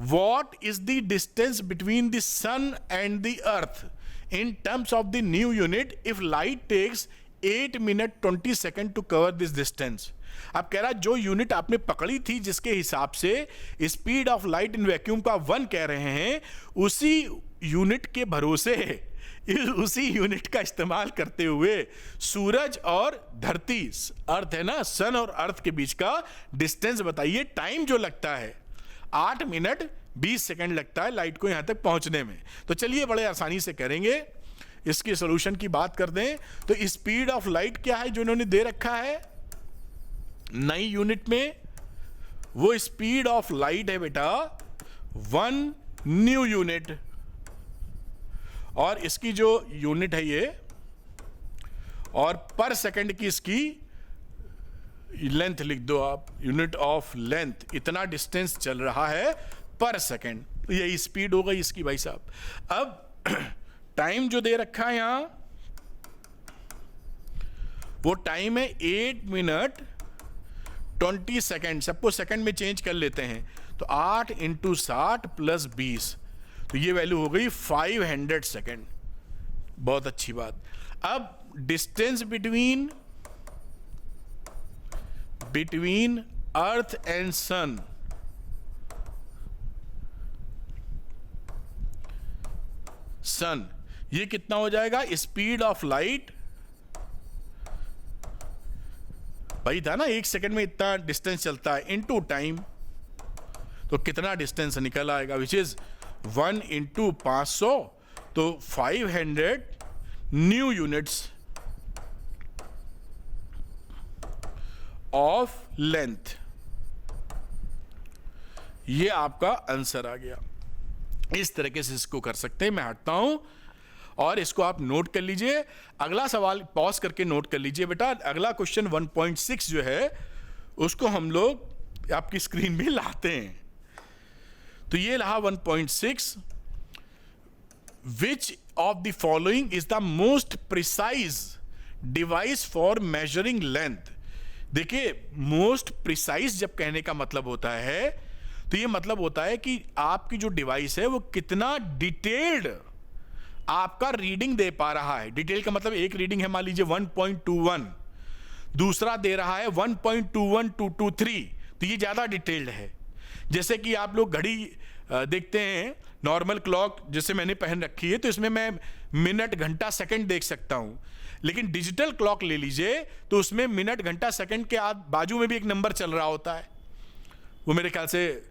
What is the distance between the sun and the earth in terms of the new unit if light takes 8 minutes 20 seconds to cover this distance। अब कह रहा जो यूनिट आपने पकड़ी थी जिसके हिसाब से speed of light in vacuum का 1 कह रहे हैं, उसी यूनिट के भरोसे उसी यूनिट का इस्तेमाल करते हुए सूरज और धरती, अर्थ है ना, सन और अर्थ के बीच का डिस्टेंस बताइए। टाइम जो लगता है 8 मिनट 20 सेकंड लगता है लाइट को यहां तक पहुंचने में। तो चलिए बड़े आसानी से करेंगे, इसके सॉल्यूशन की बात कर दें तो स्पीड ऑफ लाइट क्या है जो इन्होंने दे रखा है नई यूनिट में, वो स्पीड ऑफ लाइट है बेटा 1 न्यू यूनिट, और इसकी जो यूनिट है ये, और पर सेकंड की इसकी लेंथ लिख दो आप, यूनिट ऑफ लेंथ, इतना डिस्टेंस चल रहा है पर सेकेंड, तो यही स्पीड हो गई इसकी भाई साहब। अब टाइम जो दे रखा है यहां वो टाइम है 8 मिनट 20 सेकेंड, सबको सेकेंड में चेंज कर लेते हैं, तो 8 × 60 + 20, तो ये वैल्यू हो गई 500 सेकेंड। बहुत अच्छी बात। अब डिस्टेंस बिटवीन अर्थ एंड सन, ये कितना हो जाएगा, स्पीड ऑफ लाइट, भाई था ना 1 सेकंड में इतना डिस्टेंस चलता है, इनटू टाइम, तो कितना डिस्टेंस निकल आएगा, विच इज 1 × 500, तो 500 न्यू यूनिट्स ऑफ लेंथ। ये आपका आंसर आ गया। इस तरीके से इसको कर सकते हैं। मैं हटता हूं और इसको आप नोट कर लीजिए। अगला सवाल पॉज करके नोट कर लीजिए बेटा। अगला क्वेश्चन 1.6 जो है उसको हम लोग आपकी स्क्रीन में लाते हैं। तो ये रहा 1.6, which of the following is the most precise device for measuring length. देखिए मोस्ट प्रिसाइज जब कहने का मतलब होता है तो ये मतलब होता है कि आपकी जो डिवाइस है वो कितना डिटेल्ड आपका रीडिंग दे पा रहा है। डिटेल का मतलब एक रीडिंग है मान लीजिए 1.21, दूसरा दे रहा है 1.21223, तो ये ज्यादा डिटेल्ड है। जैसे कि आप लोग घड़ी देखते हैं, नॉर्मल क्लॉक जैसे मैंने पहन रखी है, तो इसमें मैं मिनट घंटा सेकंड देख सकता हूं, लेकिन डिजिटल क्लॉक ले लीजिए तो उसमें मिनट, घंटा, सेकंड के बाजू में भी एक नंबर चल रहा होता है, वो मेरे ख्याल से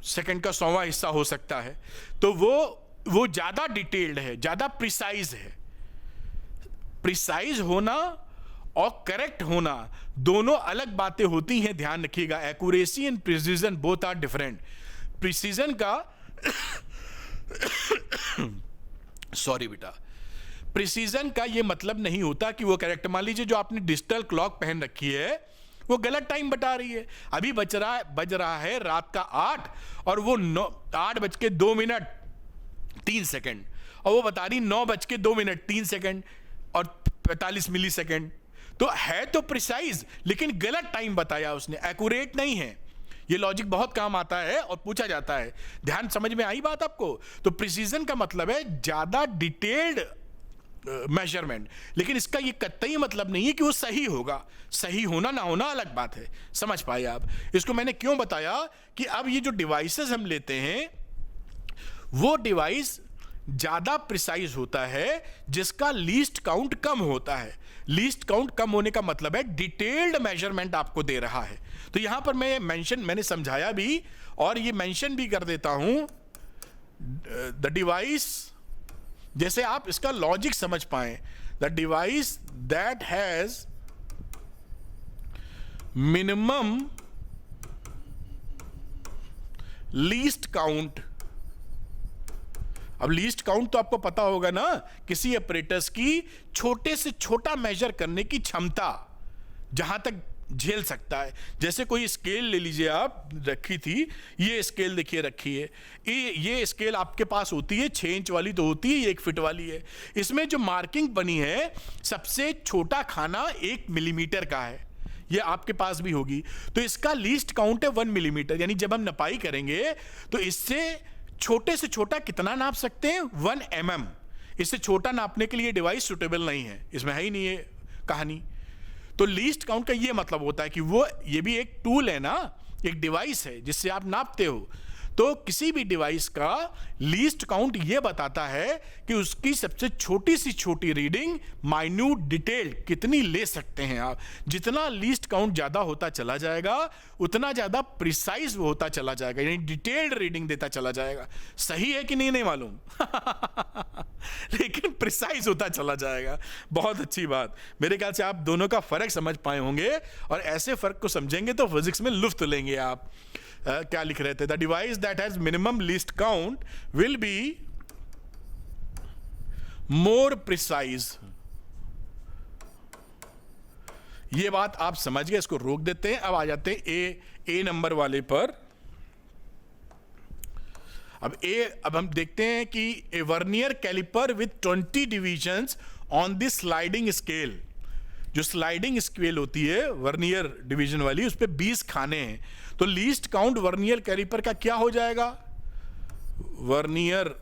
सेकंड का 100वां हिस्सा हो सकता है। तो वो ज्यादा डिटेल्ड है, ज्यादा प्रिसाइज है। प्रिसाइज होना और करेक्ट होना दोनों अलग बातें होती हैं, ध्यान रखिएगा। Accuracy and precision both are different. Precision का सॉरी बेटा, प्रिसीजन का ये मतलब नहीं होता कि वो करेक्ट। मान लीजिए जो आपने डिजिटल क्लॉक पहन रखी है वो गलत टाइम बता रही है, अभी बज रहा है रात का 8 और वो 8:02 और वो बता रही 9:02 और 45 मिली सेकेंड। तो है तो प्रिसाइज लेकिन गलत टाइम बताया उसने, एक्यूरेट नहीं है। ये लॉजिक बहुत काम आता है और पूछा जाता है। ध्यान, समझ में आई बात आपको? तो प्रिसीजन का मतलब है ज्यादा डिटेल्ड मेजरमेंट, लेकिन इसका ये कतई मतलब नहीं है कि वो सही होगा। सही होना ना होना अलग बात है, समझ पाए आप? इसको मैंने क्यों बताया कि अब ये जो डिवाइसेस हम लेते हैं वो डिवाइस ज्यादा प्रिसाइज होता है जिसका लीस्ट काउंट कम होता है। लीस्ट काउंट कम होने का मतलब है डिटेल्ड मेजरमेंट आपको दे रहा है। तो यहां पर मैंने समझाया भी और ये मेंशन भी कर देता हूं, द डिवाइस, जैसे आप इसका लॉजिक समझ पाए, the device that has minimum least count. अब लीस्ट काउंट तो आपको पता होगा ना, किसी ऑपरेटर्स की छोटे से छोटा मेजर करने की क्षमता, जहां तक झेल सकता है। जैसे कोई स्केल ले लीजिए, आप रखी थी, ये स्केल देखिए रखी है, ये स्केल आपके पास होती है 6 इंच वाली तो होती है, ये 1 फीट वाली है। इसमें जो मार्किंग बनी है सबसे छोटा खाना 1 मिलीमीटर का है, ये आपके पास भी होगी। तो इसका लीस्ट काउंट है 1 मिलीमीटर, यानी जब हम नपाई करेंगे तो इससे छोटे से छोटा कितना नाप सकते हैं? 1 mm। इससे छोटा नापने के लिए डिवाइस सुटेबल नहीं है, इसमें है ही नहीं है कहानी। तो लीस्ट काउंट का ये मतलब होता है कि वो ये भी एक टूल है ना, एक डिवाइस है जिससे आप नापते हो। तो किसी भी डिवाइस का लीस्ट काउंट ये बताता है कि उसकी सबसे छोटी से छोटी रीडिंग, माइन्यूट डिटेल कितनी ले सकते हैं आप। जितना लीस्ट काउंट ज्यादा होता चला जाएगा उतना ज्यादा प्रिसाइज वो होता चला जाएगा, यानी डिटेल्ड रीडिंग देता चला जाएगा। सही है कि नहीं मालूम लेकिन प्रिसाइज होता चला जाएगा। बहुत अच्छी बात। मेरे ख्याल से आप दोनों का फर्क समझ पाए होंगे और ऐसे फर्क को समझेंगे तो फिजिक्स में लुत्फ लेंगे आप। क्या लिख रहे थे? The device that has minimum least count will be more precise. ये बात आप समझ गए, इसको रोक देते हैं। अब आ जाते हैं ए नंबर वाले पर। अब हम देखते हैं कि a vernier calliper with 20 divisions on this sliding scale. जो स्लाइडिंग स्केल होती है वर्नियर डिवीजन वाली, उस पे 20 खाने हैं। तो लीस्ट काउंट वर्नियर कैलिपर का क्या हो जाएगा? वर्नियर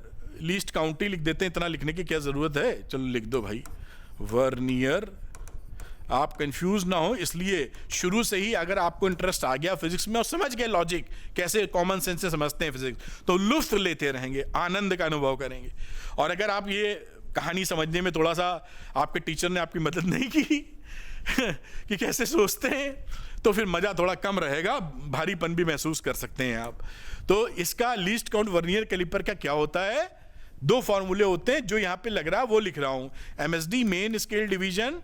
लीस्ट काउंट ही लिख देते हैं, इतना लिखने की क्या जरूरत है? चलो लिख दो भाई वर्नियर, आप कंफ्यूज ना हो इसलिए शुरू से ही अगर आपको इंटरेस्ट आ गया फिजिक्स में और समझ गए लॉजिक कैसे कॉमन सेंस से समझते हैं फिजिक्स, तो लुत्फ लेते रहेंगे, आनंद का अनुभव करेंगे। और अगर आप ये कहानी समझने में थोड़ा सा आपके टीचर ने आपकी मदद नहीं की कि कैसे सोचते हैं, तो फिर मजा थोड़ा कम रहेगा, भारीपन भी महसूस कर सकते हैं आप। तो इसका लीस्ट काउंट वर्नियर कैलिपर का क्या होता है? 2 फॉर्मूले होते हैं, जो यहां पे लग रहा है वो लिख रहा हूं। MSD main scale division,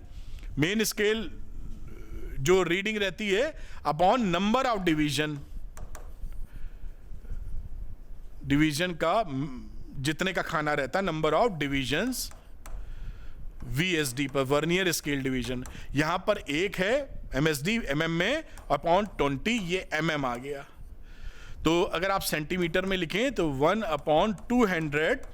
main scale जो रीडिंग रहती है upon number of division, division का जितने का खाना रहता है, नंबर ऑफ डिवीजन्स VSD पर, वर्नियर स्केल डिवीजन। यहां पर 1 है MSD mm में, अपॉन 20 ये mm आ गया। तो अगर आप सेंटीमीटर में लिखें तो 1/200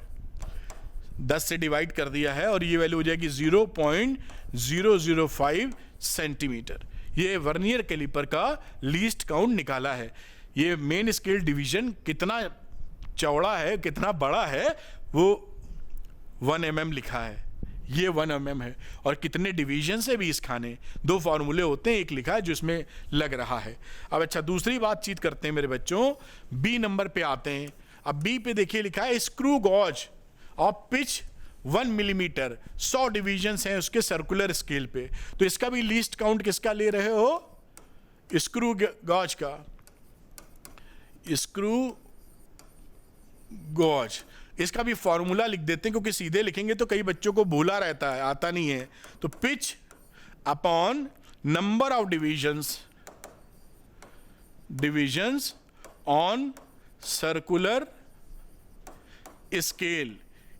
10 से डिवाइड कर दिया है और ये वैल्यू हो जाएगी 0.005 सेंटीमीटर। ये वर्नियर कैलिपर का लीस्ट काउंट निकाला है। ये मेन स्केल डिवीजन कितना चौड़ा है, कितना बड़ा है, वो 1 mm लिखा है, ये 1 mm है। और कितने डिवीजन से भी इस खाने, 2 फॉर्मूले होते हैं, एक लिखा है जो इसमें लग रहा है। अब अच्छा, दूसरी बातचीत करते हैं मेरे बच्चों, बी नंबर पे आते हैं। अब बी पे देखिए लिखा है screw gauge of pitch 1 millimetre, 100 divisions हैं उसके सर्कुलर स्केल पे। तो इसका भी लीस्ट काउंट किसका ले रहे हो? स्क्रू गॉज का, स्क्रू गॉज। इसका भी फॉर्मूला लिख देते हैं, क्योंकि सीधे लिखेंगे तो कई बच्चों को भूला रहता है, आता नहीं है। तो pitch upon number of divisions on circular scale,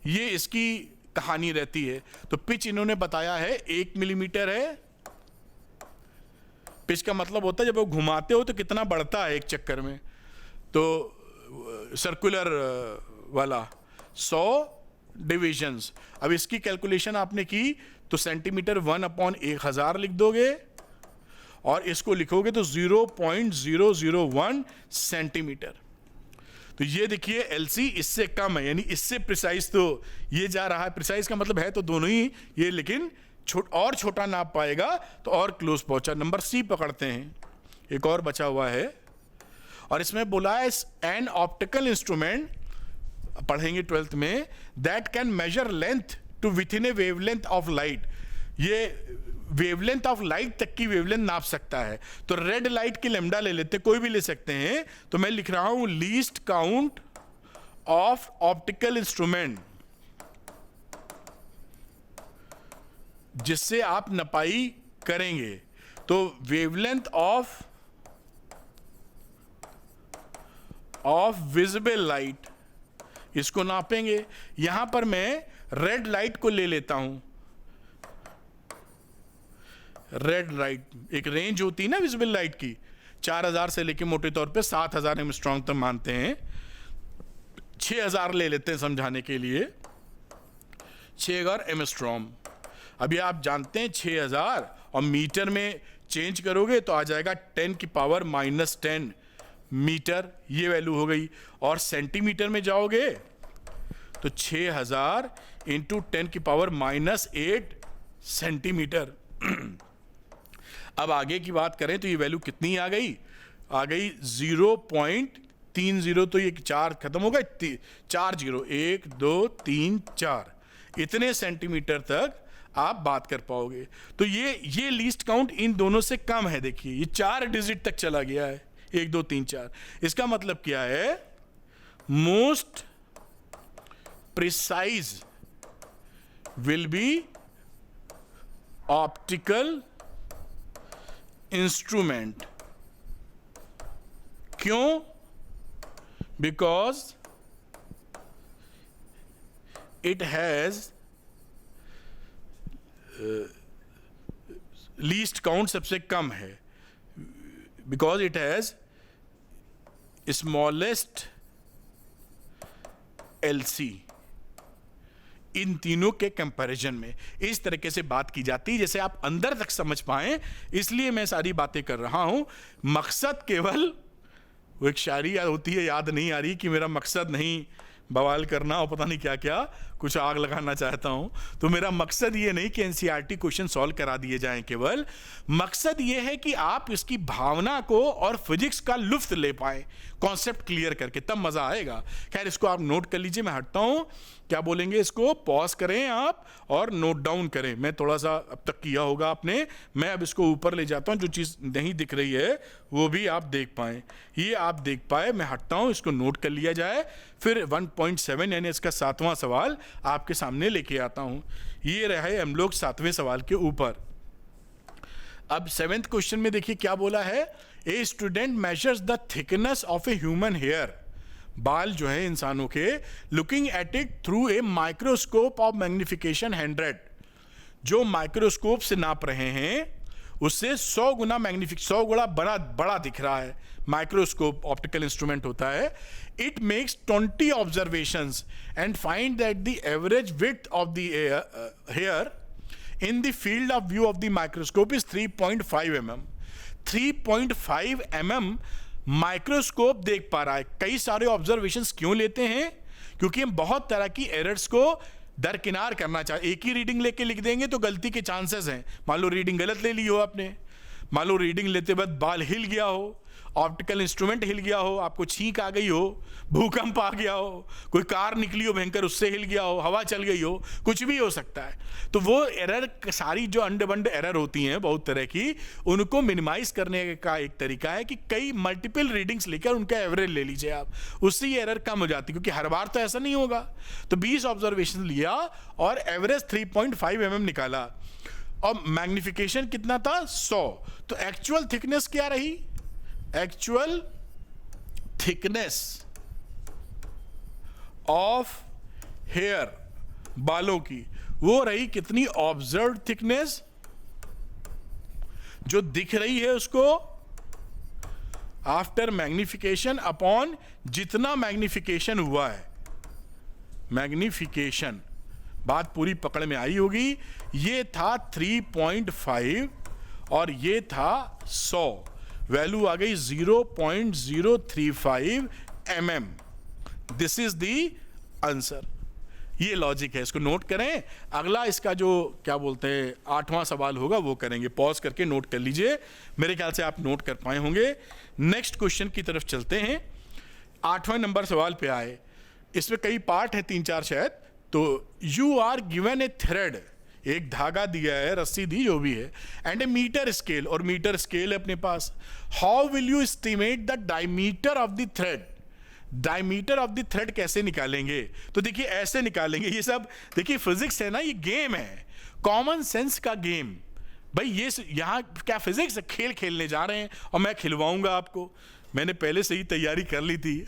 ये इसकी कहानी रहती है। तो पिच इन्होंने बताया है 1 मिलीमीटर है। पिच का मतलब होता है जब वो घुमाते हो तो कितना बढ़ता है एक चक्कर में। तो सर्कुलर वाला 100 डिविजन्स। अब इसकी कैलकुलेशन आपने की तो सेंटीमीटर 1/1000 लिख दोगे, और इसको लिखोगे तो 0.001 सेंटीमीटर। तो ये देखिए एलसी इससे कम है, यानी इससे प्रिसाइज तो ये जा रहा है। प्रिसाइज का मतलब है तो दोनों ही ये, लेकिन और छोटा नाप पाएगा तो और क्लोज पहुंचा। नंबर सी पकड़ते हैं, एक और बचा हुआ है, और इसमें बोला है एन ऑप्टिकल इंस्ट्रूमेंट, पढ़ेंगे 12th में, that can measure length to within a wavelength of light. ये वेवलेंथ ऑफ लाइट तक की वेवलेंथ नाप सकता है। तो रेड लाइट की लेमडा ले लेते, कोई भी ले सकते हैं। तो मैं लिख रहा हूं least count of optical instrument, जिससे आप नपाई करेंगे। तो वेवलेंथ ऑफ विजिबल लाइट, इसको नापेंगे। यहां पर मैं रेड लाइट को ले लेता हूं। रेड लाइट एक रेंज होती है ना विजिबल लाइट की, 4000 से लेके मोटे तौर पे 7000 एंगस्ट्रॉम तक मानते हैं। 6000 ले लेते हैं समझाने के लिए, 6000 एंगस्ट्रॉम। अभी आप जानते हैं 6000 और मीटर में चेंज करोगे तो आ जाएगा 10 की पावर -10 मीटर, ये वैल्यू हो गई। और सेंटीमीटर में जाओगे तो 6000 इंटू 10 की पावर -8 सेंटीमीटर। अब आगे की बात करें तो ये वैल्यू कितनी आ गई? 0.30। तो ये 4 खत्म हो गए, 4 0, 1 2 3 4, इतने सेंटीमीटर तक आप बात कर पाओगे। तो ये लीस्ट काउंट इन दोनों से कम है। देखिए ये 4 डिजिट तक चला गया है, 1 2 3 4। इसका मतलब क्या है? Most precise will be optical instrument. क्यों? Because it has least count सबसे कम है, because it has smallest LC. इन तीनों के कंपैरिजन में इस तरीके से बात की जाती है जैसे आप अंदर तक समझ पाएं, इसलिए मैं सारी बातें कर रहा हूं। मकसद केवल, वो एक शायरी होती है, याद नहीं आ रही, कि मेरा मकसद नहीं बवाल करना और पता नहीं क्या क्या कुछ आग लगाना चाहता हूं। तो मेरा मकसद ये नहीं कि एनसीईआरटी क्वेश्चन सॉल्व करा दिए जाएं, केवल मकसद ये है कि आप इसकी भावना को और फिजिक्स का लुत्फ ले पाएं, कॉन्सेप्ट क्लियर करके, तब मजा आएगा। खैर इसको आप नोट कर लीजिए, मैं हटता हूं। क्या बोलेंगे? इसको पॉज करें आप और नोट डाउन करें। मैं थोड़ा सा अब तक किया होगा आपने, मैं अब इसको ऊपर ले जाता हूं, जो चीज़ नहीं दिख रही है वो भी आप देख पाएं, ये आप देख पाए। मैं हटता हूं, इसको नोट कर लिया जाए। फिर 1.7 यानी इसका 7वां सवाल आपके सामने लेके आता हूं। ये रहे हम लोग 7वें सवाल के ऊपर। अब 7th क्वेश्चन में देखिए क्या बोला है। A student measures the thickness of a human hair, बाल जो है इंसानों के, looking at it through a microscope of magnification 100। जो माइक्रोस्कोप से नाप रहे हैं उससे 100 गुना मैग्निफिक, 100 गुना बड़ा दिख रहा है। माइक्रोस्कोप ऑप्टिकल इंस्ट्रूमेंट होता है। It makes 20 observations and find that the average width of the hair in the field of view of the microscope is 3.5 mm. 3.5 mm microscope देख पा रहा है। कई सारे ऑब्जर्वेशंस क्यों लेते हैं? क्योंकि हम बहुत तरह की एरर्स को दरकिनार करना चाहते। एक ही रीडिंग लेके लिख देंगे तो गलती के चांसेस हैं। मान लो रीडिंग गलत ले ली हो आपने, मान लो रीडिंग लेते वक्त बाल हिल गया हो, ऑप्टिकल इंस्ट्रूमेंट हिल गया हो, आपको छींक आ गई हो, भूकंप आ गया हो, कोई कार निकली हो भयंकर उससे हिल गया हो, हवा चल गई हो, कुछ भी हो सकता है। तो वो एरर, सारी जो अंडे-बंड एरर होती हैं बहुत तरह की, उनको मिनिमाइज करने का एक तरीका है कि कई मल्टीपल रीडिंग्स लेकर उनका एवरेज ले लीजिए आप, उससे ये एरर कम हो जाती है, क्योंकि हर बार तो ऐसा नहीं होगा। तो 20 ऑब्जर्वेशन लिया और एवरेज 3.5 mm निकाला, और मैग्निफिकेशन कितना था 100। तो एक्चुअल थिकनेस क्या रही? एक्चुअल थिकनेस ऑफ हेयर, बालों की, वो रही कितनी? ऑब्जर्व थिकनेस जो दिख रही है उसको आफ्टर मैग्निफिकेशन अपॉन जितना मैग्निफिकेशन हुआ है। मैग्निफिकेशन, बात पूरी पकड़ में आई होगी। ये था 3.5 और ये था 100, वैल्यू आ गई 0.035 mm। This is the answer. ये लॉजिक है, इसको नोट करें। अगला इसका जो क्या बोलते हैं 8वां सवाल होगा वो करेंगे, पॉज करके नोट कर लीजिए, मेरे ख्याल से आप नोट कर पाए होंगे। नेक्स्ट क्वेश्चन की तरफ चलते हैं। 8वां नंबर सवाल पे आए, इसमें कई पार्ट हैं, 3-4 शायद। तो you are given a thread, एक धागा दिया है, रस्सी दी, जो भी है, एंड ए मीटर स्केल, और मीटर स्केल है अपने पास। How will you estimate the diameter of the thread? Diameter of the thread कैसे निकालेंगे? तो देखिए ऐसे निकालेंगे। ये सब देखिए फिजिक्स है ना, ये गेम है, कॉमन सेंस का गेम। भाई ये यहाँ क्या फिजिक्स खेल खेलने जा रहे हैं, और मैं खिलवाऊंगा आपको, मैंने पहले से ही तैयारी कर ली थी।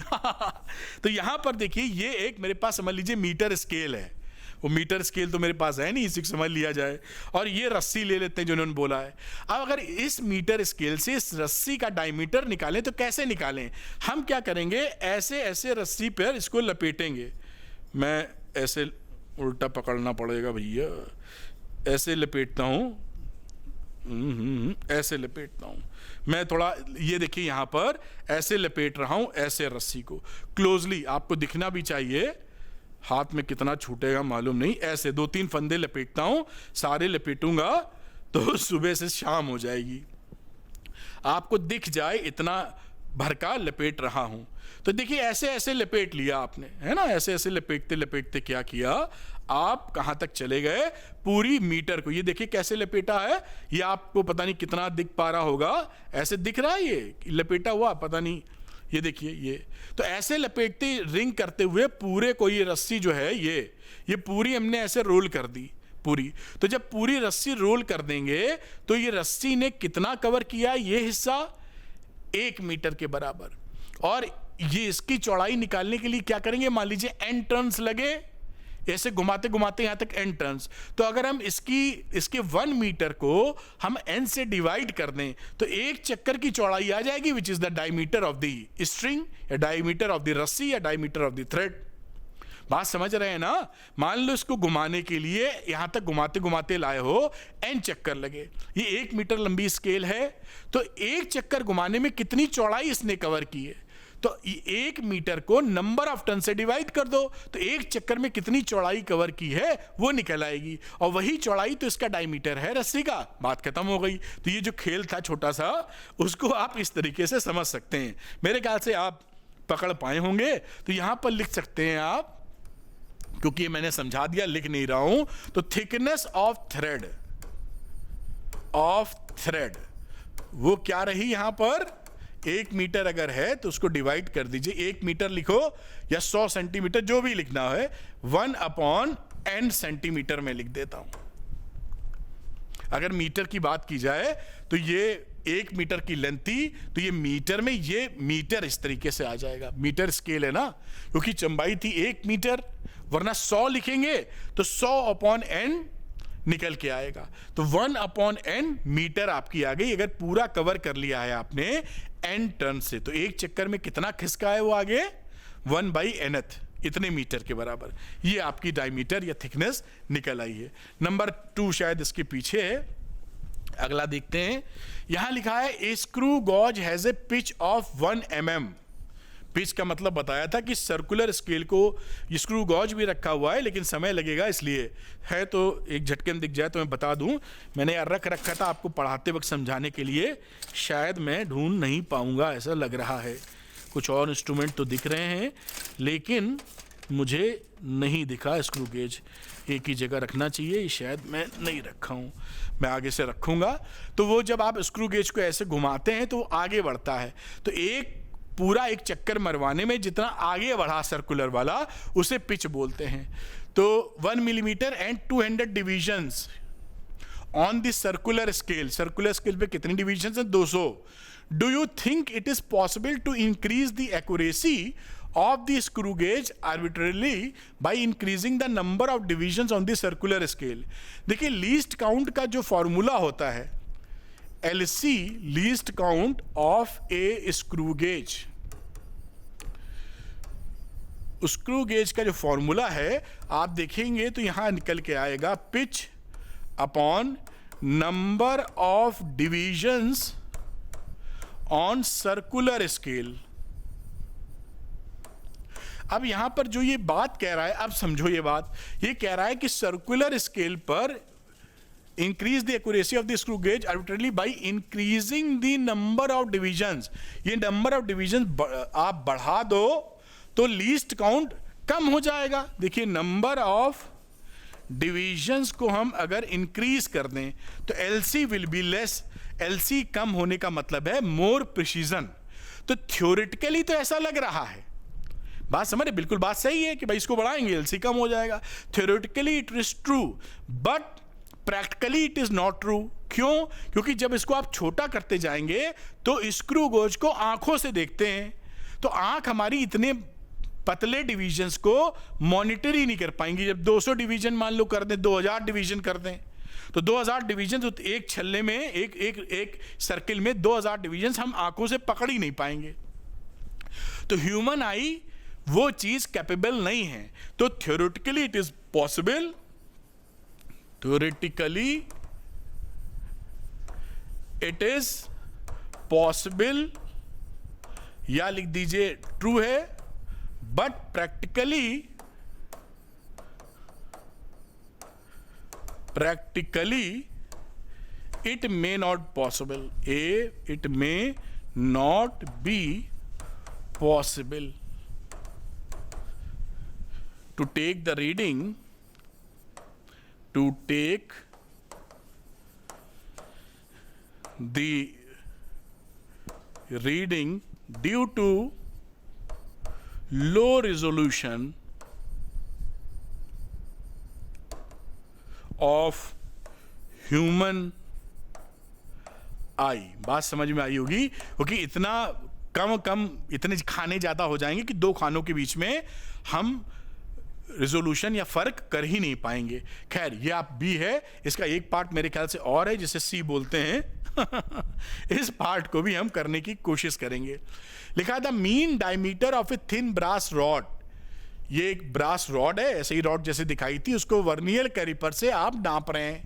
तो यहां पर देखिए, ये एक मेरे पास समझ लीजिए मीटर स्केल है, वो मीटर स्केल तो मेरे पास है नहीं, इसी को समझ लिया जाए। और ये रस्सी ले लेते हैं जो उन्होंने बोला है। अब अगर इस मीटर स्केल से इस रस्सी का डायमीटर निकालें तो कैसे निकालें? हम क्या करेंगे, ऐसे ऐसे रस्सी पर इसको लपेटेंगे। मैं ऐसे उल्टा पकड़ना पड़ेगा भैया, ऐसे लपेटता हूँ, ऐसे लपेटता हूं मैं, थोड़ा ये देखिए यहां पर ऐसे लपेट रहा हूं, ऐसे रस्सी को क्लोजली, आपको दिखना भी चाहिए, हाथ में कितना छूटेगा मालूम नहीं। ऐसे 2-3 फंदे लपेटता हूं, सारे लपेटूंगा तो सुबह से शाम हो जाएगी, आपको दिख जाए इतना भर का लपेट रहा हूं। तो देखिए ऐसे ऐसे लपेट लिया आपने, है ना, ऐसे ऐसे लपेटते लपेटते क्या किया, आप कहां तक चले गए, पूरी मीटर को। ये देखिए कैसे लपेटा है, ये आपको पता नहीं कितना दिख पा रहा होगा, ऐसे दिख रहा है ये लपेटा हुआ, पता नहीं, ये देखिए ये तो ऐसे लपेटते रिंग करते हुए पूरे को, ये रस्सी जो है ये पूरी हमने ऐसे रोल कर दी पूरी। तो जब पूरी रस्सी रोल कर देंगे तो ये रस्सी ने कितना कवर किया, ये हिस्सा 1 मीटर के बराबर। और ये इसकी चौड़ाई निकालने के लिए क्या करेंगे, मान लीजिए n टर्न्स लगे, ऐसे घुमाते घुमाते यहां तक n टर्न्स। तो अगर हम इसके 1 मीटर को हम n से डिवाइड कर दें तो एक चक्कर की चौड़ाई आ जाएगी, which is the diameter of the string, या डायमीटर ऑफ द रस्सी, या डायमीटर ऑफ द थ्रेड। बात समझ रहे हैं ना? मान लो इसको घुमाने के लिए यहां तक घुमाते घुमाते लाए हो, n चक्कर लगे, ये 1 मीटर लंबी स्केल है, तो एक चक्कर घुमाने में कितनी चौड़ाई इसने कवर की है, तो 1 मीटर को नंबर ऑफ टन से डिवाइड कर दो, तो एक चक्कर में कितनी चौड़ाई कवर की है वो निकल आएगी, और वही चौड़ाई तो इसका डायमीटर है रस्सी का। बात खत्म हो गई। तो ये जो खेल था छोटा सा, उसको आप इस तरीके से समझ सकते हैं, मेरे ख्याल से आप पकड़ पाए होंगे। तो यहां पर लिख सकते हैं आप, क्योंकि मैंने समझा दिया, लिख नहीं रहा हूं, तो थिकनेस ऑफ थ्रेड वो क्या रही, यहां पर 1 मीटर अगर है तो उसको डिवाइड कर दीजिए, 1 मीटर लिखो या 100 सेंटीमीटर, जो भी लिखना है, 1/n सेंटीमीटर में लिख देता हूं। अगर मीटर की बात की जाए तो ये 1 मीटर की लेंथ थी, तो ये मीटर में, ये मीटर इस तरीके से आ जाएगा, मीटर स्केल है ना, क्योंकि चंबाई थी 1 मीटर, वरना 100 लिखेंगे तो 100/n निकल के आएगा। तो 1/n मीटर आपकी आ गई, अगर पूरा कवर कर लिया है आपने n टर्न से, तो एक चक्कर में कितना खिसका है वो आगे, 1/nth, इतने मीटर के बराबर। ये आपकी डायमीटर या थिकनेस निकल आई है। नंबर 2 शायद इसके पीछे है, अगला देखते हैं। यहां लिखा है a screw gauge has a pitch of 1 mm। Pitch का मतलब बताया था कि सर्कुलर स्केल को स्क्रू गॉज भी रखा हुआ है, लेकिन समय लगेगा, इसलिए है तो एक झटके में दिख जाए तो मैं बता दूं। मैंने यार रख रखा था आपको पढ़ाते वक्त समझाने के लिए, शायद मैं ढूंढ नहीं पाऊंगा ऐसा लग रहा है। कुछ और इंस्ट्रूमेंट तो दिख रहे हैं लेकिन मुझे नहीं दिखा स्क्रू गेज। एक ही जगह रखना चाहिए, शायद मैं नहीं रखा हूँ, मैं आगे से रखूँगा। तो वो जब आप स्क्रू गेज को ऐसे घुमाते हैं तो वो आगे बढ़ता है, तो एक पूरा एक चक्कर मरवाने में जितना आगे बढ़ा सर्कुलर वाला उसे पिच बोलते हैं। तो 1 millimetre and 200 divisions on the circular scale पे कितनी डिविजन्स हैं? 200। Do you think it is possible to increase the accuracy of the screw gauge arbitrarily by increasing the number of divisions on the circular scale? देखिए least count का जो formula होता है LC, least count of A screw gauge, screw gauge का जो formula है आप देखेंगे तो यहां निकल के आएगा pitch upon number of divisions on circular scale. अब यहां पर जो ये बात कह रहा है, अब समझो ये बात, ये कह रहा है कि सर्कुलर स्केल पर increase the accuracy of the screw gauge arbitrarily by increasing the number of divisions. ये नंबर ऑफ डिविजन्स आप बढ़ा दो तो लीस्ट काउंट कम हो जाएगा। देखिए नंबर ऑफ डिविजन्स को हम अगर इंक्रीज कर दें तो LC will be less. LC कम होने का मतलब है मोर प्रिसीजन। तो थ्योरेटिकली तो ऐसा लग रहा है, बात समझ रहे, बिल्कुल बात सही है कि भाई इसको बढ़ाएंगे LC कम हो जाएगा। Theoretically it is true but practically it is not true. क्यों? क्योंकि जब इसको आप छोटा करते जाएंगे तो स्क्रू गेज को आंखों से देखते हैं, तो आंख हमारी इतने पतले डिवीजन्स को मॉनिटर ही नहीं कर पाएंगी। जब 200 डिवीजन मान लो कर दें, 2000 डिवीजन कर दें, तो 2000 डिवीजन तो एक छल्ले में एक सर्किल में 2000 डिवीजन हम आंखों से पकड़ ही नहीं पाएंगे। तो ह्यूमन आई वो चीज कैपेबल नहीं है। तो theoretically it is possible, theoretically it is possible, या लिख दीजिए ट्रू है, but practically it may not possible. It may not be possible to take the reading, to take the reading due to low resolution of human eye। बात समझ में आई होगी, क्योंकि इतना कम इतने खाने ज्यादा हो जाएंगे कि दो खानों के बीच में हम रिजोल्यूशन या फर्क कर ही नहीं पाएंगे। खैर ये आप बी है, इसका एक पार्ट मेरे ख्याल से और है जिसे सी बोलते हैं इस पार्ट को भी हम करने की कोशिश करेंगे। लिखा था mean diameter of a thin brass rod. ये एक ब्रास रॉड है, ऐसे ही रॉड जैसे दिखाई थी, उसको वर्नियर कैलिपर से आप नाप रहे हैं।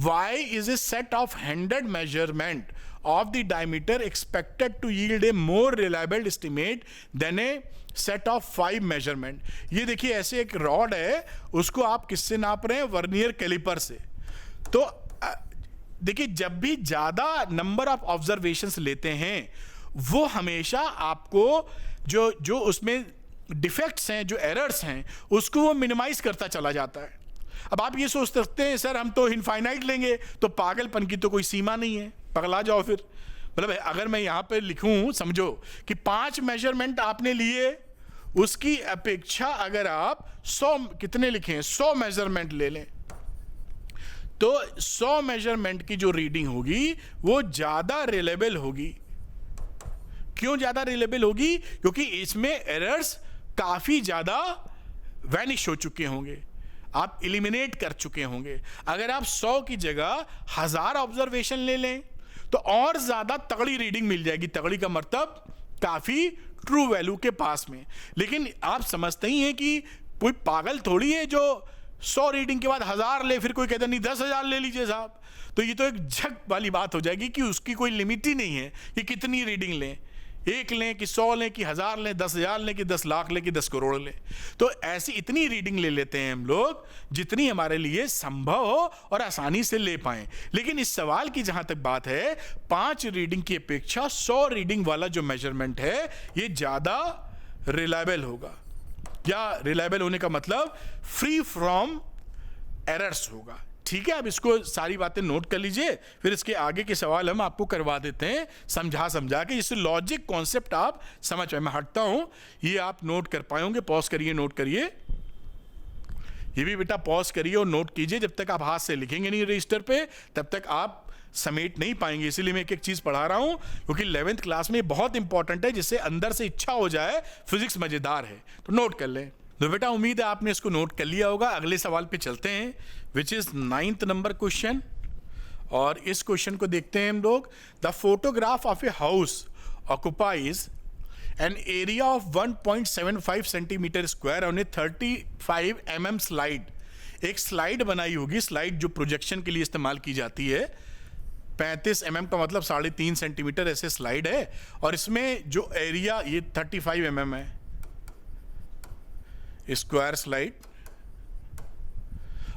Why is a set of 100 measurement of the diameter expected to yield a more reliable estimate than a set of 5 measurement। ये देखिए ऐसे एक रॉड है, उसको आप किससे नाप रहे हैं? वर्नियर कैलिपर से। तो देखिए जब भी ज्यादा नंबर ऑफ ऑब्जर्वेशंस लेते हैं वो हमेशा आपको जो उसमें डिफेक्ट्स हैं, जो एरर्स हैं, उसको वो मिनिमाइज करता चला जाता है। अब आप ये सोच सकते हैं सर हम तो इनफाइनाइट लेंगे, तो पागलपन की तो कोई सीमा नहीं है, पगला जाओ फिर। मतलब अगर मैं यहां पे लिखूं, समझो कि 5 मेजरमेंट आपने लिए, उसकी अपेक्षा अगर आप 100 कितने लिखें, 100 मेजरमेंट ले लें, तो 100 मेजरमेंट की जो रीडिंग होगी वो ज्यादा रिलेबल होगी। क्यों ज्यादा रिलेबल होगी? क्योंकि इसमें एरर्स काफी ज्यादा वैनिश हो चुके होंगे, आप इलिमिनेट कर चुके होंगे। अगर आप 100 की जगह 1000 ऑब्जर्वेशन ले लें तो और ज्यादा तगड़ी रीडिंग मिल जाएगी। तगड़ी का मतलब काफी ट्रू वैल्यू के पास में। लेकिन आप समझते ही हैं कि कोई पागल थोड़ी है जो 100 रीडिंग के बाद 1000 ले, फिर कोई कहता नहीं 10,000 ले लीजिए साहब। तो ये तो एक झक वाली बात हो जाएगी कि उसकी कोई लिमिट ही नहीं है कि कितनी रीडिंग लें। 1 लें कि 100 लें कि 1000 लें, 10,000 लें कि 10 लाख लें कि 10 करोड़ लें। तो ऐसी इतनी रीडिंग ले लेते हैं हम लोग जितनी हमारे लिए संभव हो और आसानी से ले पाएं। लेकिन इस सवाल की जहां तक बात है, 5 रीडिंग की अपेक्षा 100 रीडिंग वाला जो मेजरमेंट है ये ज्यादा रिलायबल होगा। क्या रिलायबल होने का मतलब? फ्री फ्रॉम एरर्स होगा। ठीक है, अब इसको सारी बातें नोट कर लीजिए, फिर इसके आगे के सवाल हम आपको करवा देते हैं समझा के, जिससे लॉजिक कॉन्सेप्ट आप समझ पाए। मैं हटता हूं, ये आप नोट कर पाए होंगे। पॉज करिए, नोट करिए, ये भी बेटा पॉज करिए और नोट कीजिए। जब तक आप हाथ से लिखेंगे नहीं रजिस्टर पे, तब तक आप समेट नहीं पाएंगे। इसीलिए मैं एक एक चीज पढ़ा रहा हूं, क्योंकि 11th क्लास में बहुत इंपॉर्टेंट है, जिससे अंदर से इच्छा हो जाए फिजिक्स मजेदार है। तो नोट कर लें। तो बेटा उम्मीद है आपने इसको नोट कर लिया होगा। अगले सवाल पे चलते हैं, which is 9th number question. और इस क्वेश्चन को देखते हैं हम लोग। The photograph of a house occupies an area of 1.75 centimetre square on A 35 mm slide. एक स्लाइड बनाई होगी, स्लाइड जो प्रोजेक्शन के लिए इस्तेमाल की जाती है। 35 mm का मतलब 3.5 सेंटीमीटर ऐसे स्लाइड है, और इसमें जो एरिया ये 35 mm है, स्क्वायर स्लाइड,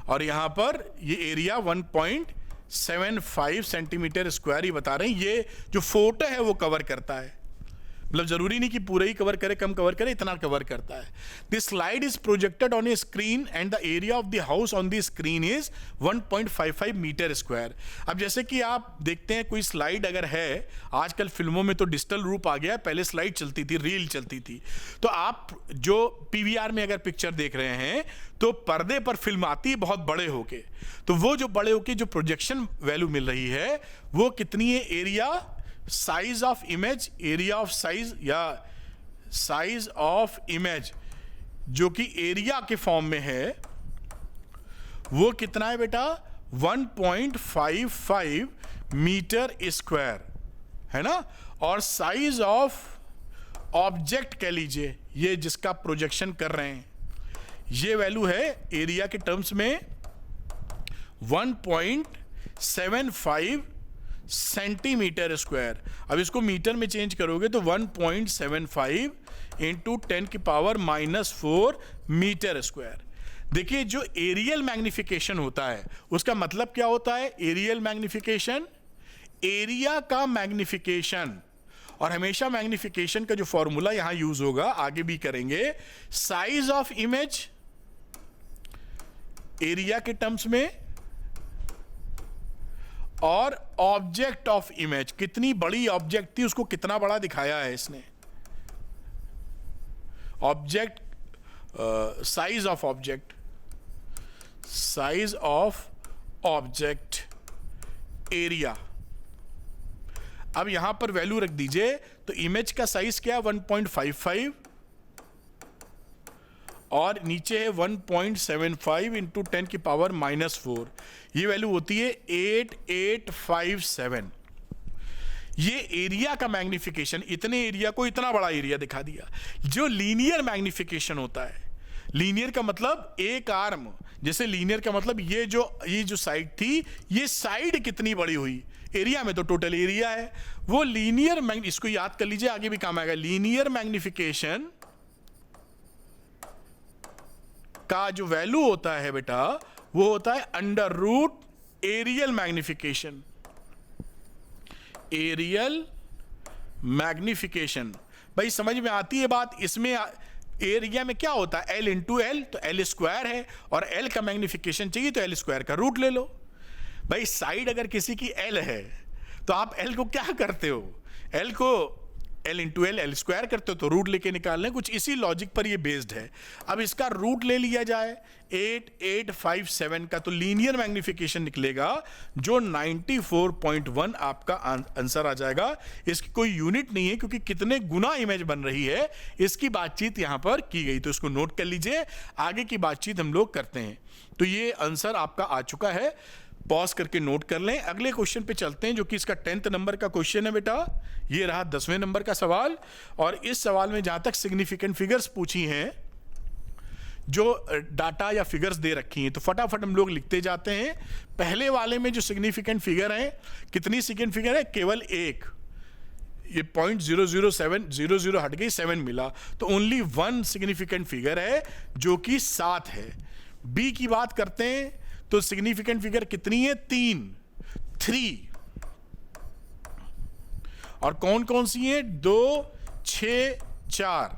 और यहां पर ये एरिया 1.75 सेंटीमीटर स्क्वायर ही बता रहे हैं। ये जो फोटो है वो कवर करता है, मतलब जरूरी नहीं कि पूरा ही कवर करे, कम कवर करे, इतना कवर करता है। This slide is projected on a screen and the area of the house on the screen is 1.55 metre square. अब जैसे कि आप देखते हैं कोई स्लाइड अगर है, आजकल फिल्मों में तो डिजिटल रूप आ गया है, पहले स्लाइड चलती थी, रील चलती थी। तो आप जो पीवीआर में अगर पिक्चर देख रहे हैं तो पर्दे पर फिल्म आती है बहुत बड़े होके, तो वो जो बड़े होके जो प्रोजेक्शन वैल्यू मिल रही है वो कितनी है? Area size of image, area of size या साइज ऑफ इमेज जो कि एरिया के फॉर्म में है, वो कितना है बेटा? 1.55 मीटर स्क्वायर है ना। और साइज ऑफ ऑब्जेक्ट कह लीजिए, ये जिसका प्रोजेक्शन कर रहे हैं, ये वैल्यू है एरिया के टर्म्स में 1.75 सेंटीमीटर स्क्वायर। अब इसको मीटर में चेंज करोगे तो 1.75 इंटू 10⁻⁻⁴ मीटर स्क्वायर। देखिए जो एरियल मैग्निफिकेशन होता है उसका मतलब क्या होता है? एरियल मैग्निफिकेशन, एरिया का मैग्निफिकेशन। और हमेशा मैग्निफिकेशन का जो फॉर्मूला यहां यूज होगा, आगे भी करेंगे, साइज ऑफ इमेज एरिया के टर्म्स में, और ऑब्जेक्ट ऑफ इमेज, कितनी बड़ी ऑब्जेक्ट थी उसको कितना बड़ा दिखाया है इसने। Object, size of object, size of object area. अब यहां पर वैल्यू रख दीजिए, तो इमेज का साइज क्या है? 1.55, और नीचे है 1.75 इंटू 10⁻⁻⁴। ये वैल्यू होती है 8857। ये एरिया का मैग्निफिकेशन, इतने एरिया को इतना बड़ा एरिया दिखा दिया। जो लीनियर मैग्निफिकेशन होता है, लीनियर का मतलब एक आर्म, जैसे लीनियर का मतलब ये जो साइड थी, ये साइड कितनी बड़ी हुई, एरिया में तो टोटल एरिया है। वो लीनियर, इसको याद कर लीजिए, आगे भी काम आएगा। लीनियर मैग्निफिकेशन का जो वैल्यू होता है बेटा, वो होता है under root areal magnification. Areal magnification भाई समझ में आती है बात। इसमें एरिया में क्या होता है? एल इंटू एल, तो एल स्क्वायर है, और एल का मैग्निफिकेशन चाहिए तो एल स्क्वायर का रूट ले लो। भाई साइड अगर किसी की एल है तो आप एल को क्या करते हो? एल को L into L, L square करते हो, तो रूट लेके निकाल लें। कुछ इसी लॉजिक पर ये बेस्ड है। अब इसका रूट ले लिया जाए 8857 का, तो लीनियर मैग्निफिकेशन निकलेगा जो 94.1 आपका आंसर आ जाएगा। इसकी कोई यूनिट नहीं है, क्योंकि कितने गुना इमेज बन रही है इसकी बातचीत यहां पर की गई। तो इसको नोट कर लीजिए, आगे की बातचीत हम लोग करते हैं। तो ये आंसर आपका आ चुका है, पॉज करके नोट कर लें। अगले क्वेश्चन पे चलते हैं, जो कि इसका 10th नंबर का क्वेश्चन है बेटा। ये रहा 10वें नंबर का सवाल, और इस सवाल में जहां तक सिग्निफिकेंट फिगर्स पूछी हैं, जो डाटा या फिगर्स दे रखी हैं, तो फटाफट हम लोग लिखते जाते हैं। पहले वाले में जो सिग्निफिकेंट फिगर है, कितनी सिग्निफिकेंट फिगर है? केवल एक। ये 0.00700 हट गई, 7 मिला, तो ओनली 1 सिग्निफिकेंट फिगर है जो कि 7 है। बी की बात करते हैं तो सिग्निफिकेंट फिगर कितनी है? 3। और कौन कौन सी है? 2, 6, 4।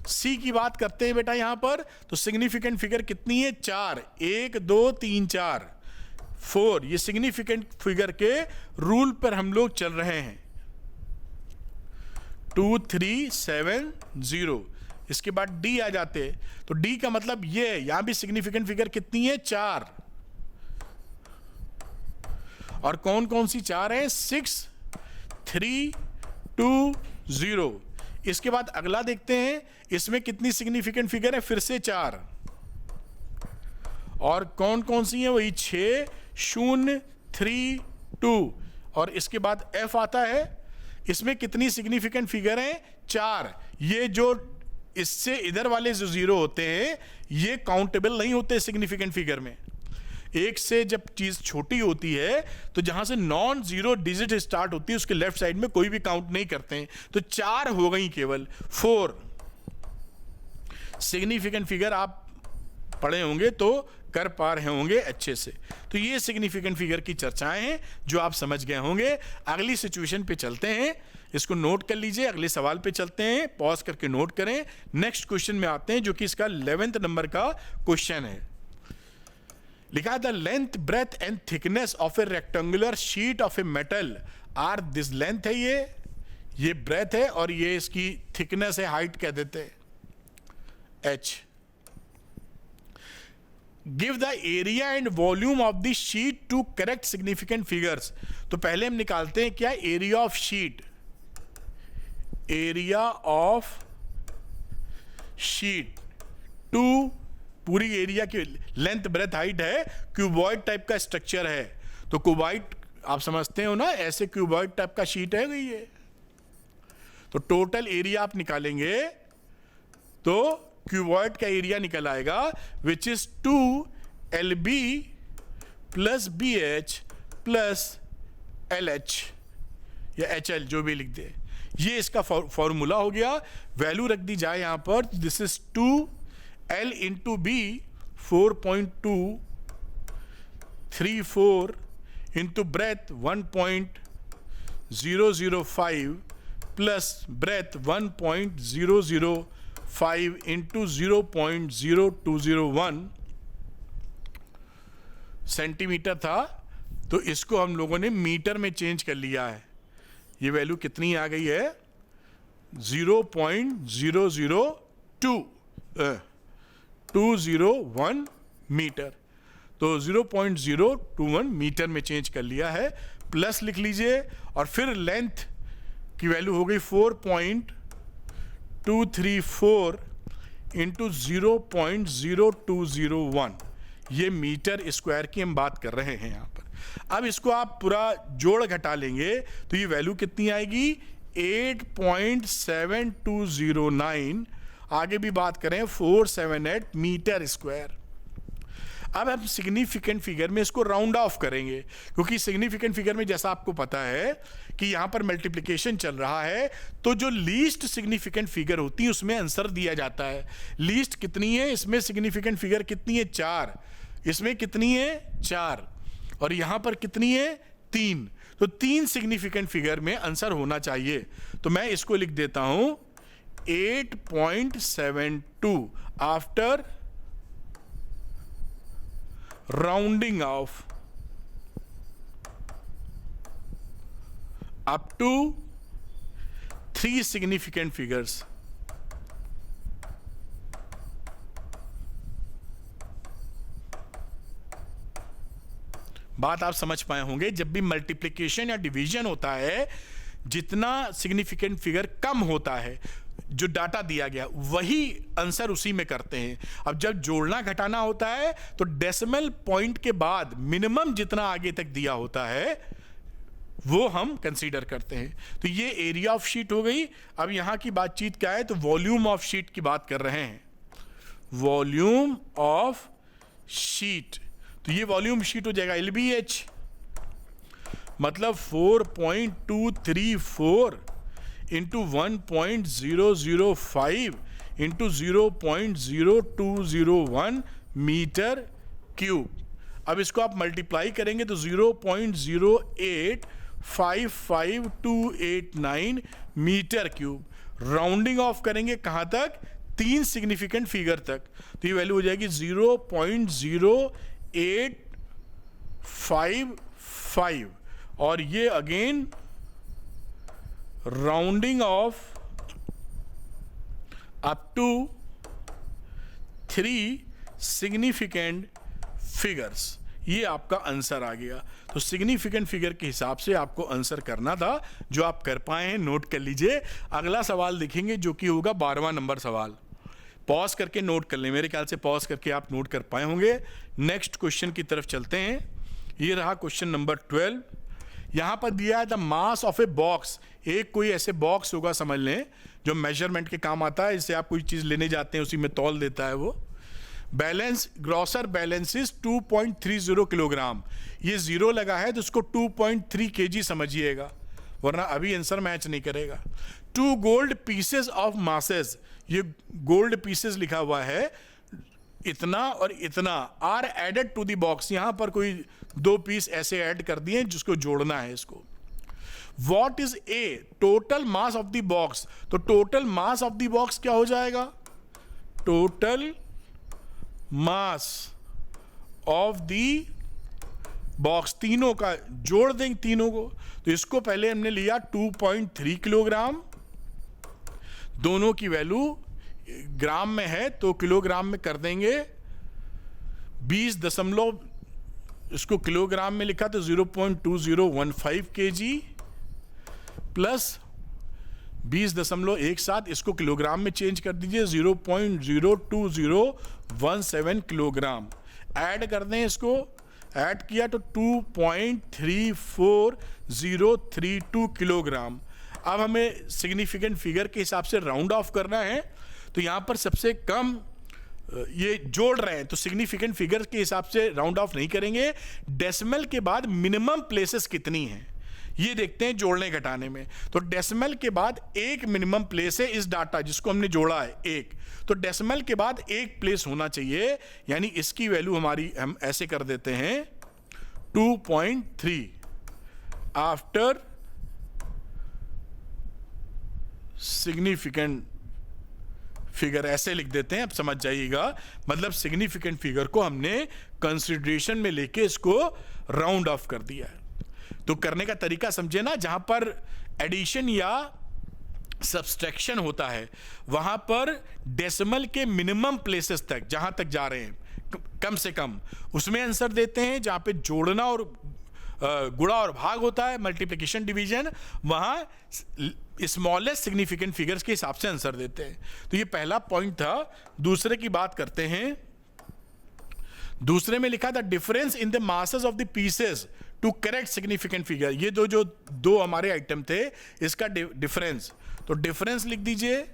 सी की बात करते हैं बेटा यहां पर, तो सिग्निफिकेंट फिगर कितनी है? 4। 1, 2, 3, 4, 4। ये सिग्निफिकेंट फिगर के रूल पर हम लोग चल रहे हैं। 2, 3, 7, 0। इसके बाद डी आ जाते हैं, तो डी का मतलब ये है, यहां भी सिग्निफिकेंट फिगर कितनी है? 4। और कौन कौन सी 4 है? 6, 3, 2, 0। इसके बाद अगला देखते हैं, इसमें कितनी सिग्निफिकेंट फिगर है? फिर से 4। और कौन कौन सी है? वही 6, 0, 3, 2। और इसके बाद एफ आता है, इसमें कितनी सिग्निफिकेंट फिगर है? 4। ये जो इससे इधर वाले जो 0 होते हैं ये काउंटेबल नहीं होते सिग्निफिकेंट फिगर में। एक से जब चीज छोटी होती है तो जहां से नॉन जीरो डिजिट स्टार्ट होती है उसके लेफ्ट साइड में कोई भी काउंट नहीं करते हैं, तो 4 हो गई केवल। 4 सिग्निफिकेंट फिगर आप पढ़े होंगे तो कर पा रहे होंगे अच्छे से। तो ये सिग्निफिकेंट फिगर की चर्चाएं हैं जो आप समझ गए होंगे। अगली सिचुएशन पे चलते हैं, इसको नोट कर लीजिए। अगले सवाल पे चलते हैं, पॉज करके नोट करें। नेक्स्ट क्वेश्चन में आते हैं जो कि इसका 11th नंबर का क्वेश्चन है। लिखा है the length breadth and thickness of a rectangular sheet of a metal are this. Length है ये ब्रेथ है और ये इसकी थिकनेस है, हाइट कह देते हैं h। Give the area and volume of the sheet to correct significant figures. तो पहले हम निकालते हैं क्या? Area of sheet. Area of sheet टू पूरी एरिया की लेंथ ब्रेथ हाइट है, क्यूबॉइड टाइप का स्ट्रक्चर है। तो क्यूबॉइड आप समझते हो ना, ऐसे क्यूबॉइड टाइप का शीट है ये। तो टोटल एरिया आप निकालेंगे तो क्यूबॉइड का एरिया निकल आएगा which is 2LB plus BH plus LH या HL जो भी लिख दे। ये इसका फॉर्मूला हो गया। वैल्यू रख दी जाए यहां पर, this is 2L into B 4.234 into breadth 1.005 plus breadth 1.005 into 0.0201 centimetre था, तो इसको हम लोगों ने मीटर में चेंज कर लिया है। ये वैल्यू कितनी आ गई है? 0.00201 मीटर। तो 0.021 मीटर में चेंज कर लिया है। प्लस लिख लीजिए और फिर लेंथ की वैल्यू हो गई 4.234 इंटू 0.0201। ये मीटर स्क्वायर की हम बात कर रहे हैं यहां पर। अब इसको आप पूरा जोड़ घटा लेंगे तो ये वैल्यू कितनी आएगी? 8.7209। आगे भी बात करें 478 मीटर स्क्वायर। अब हम सिग्निफिकेंट फिगर में इसको राउंड ऑफ करेंगे, क्योंकि सिग्निफिकेंट फिगर में जैसा आपको पता है कि यहां पर मल्टीप्लिकेशन चल रहा है, तो जो लीस्ट सिग्निफिकेंट फिगर होती है उसमें आंसर दिया जाता है। लीस्ट कितनी है? इसमें सिग्निफिकेंट फिगर कितनी है? 4। इसमें कितनी है? 4। और यहां पर कितनी है? 3। तो 3 सिग्निफिकेंट फिगर में आंसर होना चाहिए। तो मैं इसको लिख देता हूं 8.72 after rounding off up to 3 significant figures। बात आप समझ पाए होंगे, जब भी मल्टीप्लिकेशन या डिवीजन होता है, जितना सिग्निफिकेंट फिगर कम होता है जो डाटा दिया गया वही आंसर उसी में करते हैं। अब जब जोड़ना घटाना होता है तो डेसिमल पॉइंट के बाद मिनिमम जितना आगे तक दिया होता है वो हम कंसीडर करते हैं। तो ये एरिया ऑफ शीट हो गई। अब यहां की बातचीत क्या है? तो वॉल्यूम ऑफ शीट की बात कर रहे हैं। वॉल्यूम ऑफ शीट, तो ये वॉल्यूम शीट हो जाएगा LBH, मतलब 4.234 इंटू 1.005 इंटू 0.0201 मीटर क्यूब। अब इसको आप मल्टीप्लाई करेंगे तो 0.0855289 मीटर क्यूब। राउंडिंग ऑफ करेंगे कहां तक? 3 सिग्निफिकेंट फिगर तक, तो ये वैल्यू हो जाएगी 0.0855 और ये again rounding off up to 3 significant figures. ये आपका आंसर आ गया। तो सिग्निफिकेंट फिगर के हिसाब से आपको आंसर करना था, जो आप कर पाए हैं नोट कर लीजिए। अगला सवाल देखेंगे जो कि होगा 12वां नंबर सवाल। पॉज करके नोट कर लें, मेरे ख्याल से पॉज करके आप नोट कर पाए होंगे। नेक्स्ट क्वेश्चन की तरफ चलते हैं। ये रहा क्वेश्चन नंबर 12। यहां पर दिया है the mass of a box. एक कोई ऐसे बॉक्स होगा समझ लें जो मेजरमेंट के काम आता है, इससे आप कोई चीज लेने जाते हैं उसी में तौल देता है वो। Balance, grocer balance is 2.30 kilogram. ये जीरो लगा है तो इसको 2.3 kg समझिएगा, वरना अभी आंसर मैच नहीं करेगा। 2 गोल्ड पीसेस ऑफ मासेस, ये गोल्ड पीसेस लिखा हुआ है, इतना और इतना are added to the box. यहां पर कोई 2 पीस ऐसे ऐड कर दिए जिसको जोड़ना है इसको। What is a total mass of the box? तो total mass of the box क्या हो जाएगा? Total mass of the box, तीनों का जोड़ देंगे तीनों को। तो इसको पहले हमने लिया 2.3 किलोग्राम, दोनों की वैल्यू ग्राम में है तो किलोग्राम में कर देंगे। 20 दशमलव, इसको किलोग्राम में लिखा तो 0.2015 kg प्लस 20.17, इसको किलोग्राम में चेंज कर दीजिए 0.02017 किलोग्राम। ऐड कर दें, इसको ऐड किया तो 2.34032 किलोग्राम। अब हमें सिग्निफिकेंट फिगर के हिसाब से राउंड ऑफ करना है, तो यहां पर सबसे कम ये जोड़ रहे हैं तो सिग्निफिकेंट फिगर के हिसाब से राउंड ऑफ नहीं करेंगे। डेसिमल के बाद मिनिमम प्लेसेस कितनी हैं ये देखते हैं जोड़ने घटाने में। तो डेसिमल के बाद एक मिनिमम प्लेस है इस डाटा जिसको हमने जोड़ा है एक, तो डेसिमल के बाद एक प्लेस होना चाहिए, यानी इसकी वैल्यू हमारी हम ऐसे कर देते हैं 2.3 आफ्टर सिग्निफिकेंट फिगर, ऐसे लिख देते हैं। अब समझ जाइएगा, मतलब सिग्निफिकेंट फिगर को हमने कंसिडरेशन में लेके इसको राउंड ऑफ कर दिया है। तो करने का तरीका समझे ना, जहां पर एडिशन या सब्सट्रैक्शन होता है वहां पर डेसिमल के मिनिमम प्लेसेस तक जहां तक जा रहे हैं कम से कम उसमें आंसर देते हैं। जहां पे जोड़ना और गुणा और भाग होता है, मल्टीप्लिकेशन डिवीजन, वहां स्मॉलेस्ट सिग्निफिकेंट फिगर्स के हिसाब से आंसर देते हैं। तो ये पहला पॉइंट था। दूसरे की बात करते हैं। दूसरे में लिखा था difference in the masses of the pieces to correct significant figure. ये दो हमारे आइटम थे, इसका डिफरेंस, तो डिफरेंस लिख दीजिए।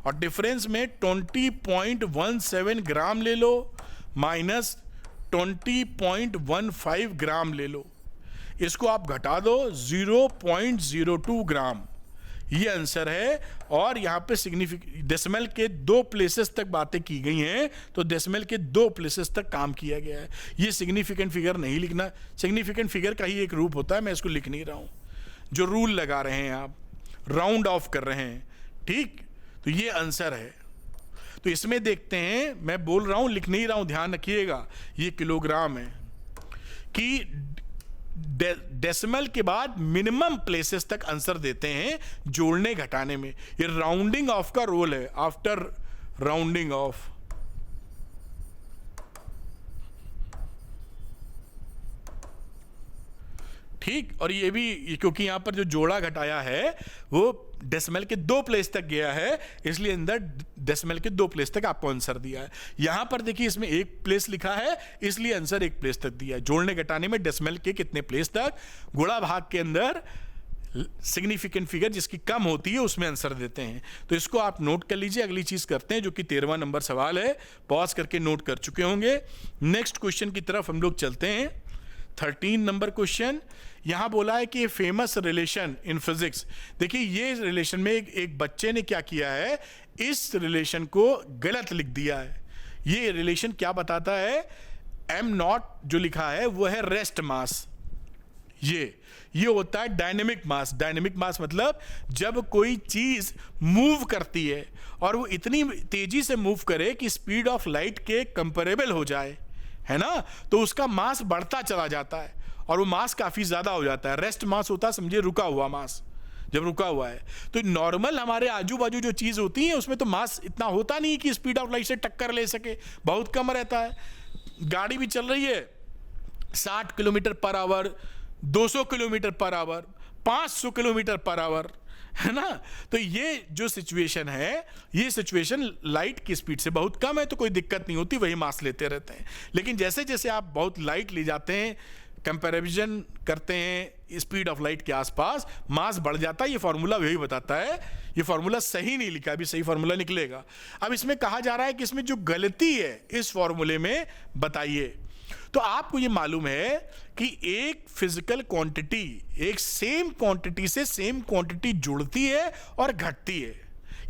और डिफरेंस में 20.17 ग्राम ले लो माइनस 20.15 ग्राम ले लो, इसको आप घटा दो 0.02 ग्राम, ये आंसर है। और यहां पे डेसिमल के 2 प्लेसेस तक बातें की गई हैं, तो डेसिमल के 2 प्लेसेस तक काम किया गया है। ये सिग्निफिकेंट फिगर नहीं लिखना, सिग्निफिकेंट फिगर का ही एक रूप होता है, मैं इसको लिख नहीं रहा हूं। जो रूल लगा रहे हैं आप, राउंड ऑफ कर रहे हैं, ठीक, तो ये आंसर है। तो इसमें देखते हैं, मैं बोल रहा हूं लिख नहीं रहा हूं, ध्यान रखिएगा, ये किलोग्राम है कि डेसिमल के बाद मिनिमम प्लेसेस तक आंसर देते हैं जोड़ने घटाने में। ये राउंडिंग ऑफ का रोल है, आफ्टर राउंडिंग ऑफ। ठीक, और ये भी क्योंकि यहां पर जो जोड़ा घटाया है वो डेसिमल के 2 प्लेस तक गया है, इसलिए अंदर डेसिमल के 2 प्लेस तक आपको आंसर दिया है। यहां पर देखिए इसमें 1 प्लेस लिखा है, इसलिए आंसर 1 प्लेस तक दिया है। जोड़ने घटाने में डेसिमल के कितने प्लेस तक, गुणा भाग के अंदर सिग्निफिकेंट फिगर जिसकी कम होती है उसमें आंसर देते हैं। तो इसको आप नोट कर लीजिए। अगली चीज करते हैं जो कि 13वां नंबर सवाल है, पॉज करके नोट कर चुके होंगे। नेक्स्ट क्वेश्चन की तरफ हम लोग चलते हैं। 13 नंबर क्वेश्चन, यहां बोला है कि फेमस रिलेशन इन फिजिक्स। देखिए ये रिलेशन में एक बच्चे ने क्या किया है, इस रिलेशन को गलत लिख दिया है। ये रिलेशन क्या बताता है, एम नॉट जो लिखा है वो है रेस्ट मास। ये होता है डायनेमिक मास। डायनेमिक मास मतलब जब कोई चीज मूव करती है और वो इतनी तेजी से मूव करे कि स्पीड ऑफ लाइट के कंपेरेबल हो जाए, है ना, तो उसका मास बढ़ता चला जाता है और वो मास काफी ज्यादा हो जाता है। रेस्ट मास होता है, समझिए रुका हुआ मास, जब रुका हुआ है। तो नॉर्मल हमारे आजू बाजू जो चीज होती है उसमें तो मास इतना होता नहीं कि स्पीड ऑफ लाइट से टक्कर ले सके, बहुत कम रहता है। गाड़ी भी चल रही है 60 kilometre per hour, 200 kilometre per hour, 500 kilometre per hour, है ना। तो ये जो सिचुएशन है, ये सिचुएशन लाइट की स्पीड से बहुत कम है, तो कोई दिक्कत नहीं होती, वही मास लेते रहते हैं। लेकिन जैसे जैसे आप बहुत लाइट ले जाते हैं, कंपैरिजन करते हैं स्पीड ऑफ लाइट के आसपास, मास बढ़ जाता है। ये फार्मूला वही बताता है। ये फार्मूला सही नहीं लिखा, अभी सही फार्मूला निकलेगा। अब इसमें कहा जा रहा है कि इसमें जो गलती है इस फार्मूले में बताइए। तो आपको ये मालूम है कि एक फिजिकल क्वांटिटी एक सेम क्वांटिटी से सेम क्वांटिटी जुड़ती है और घटती है।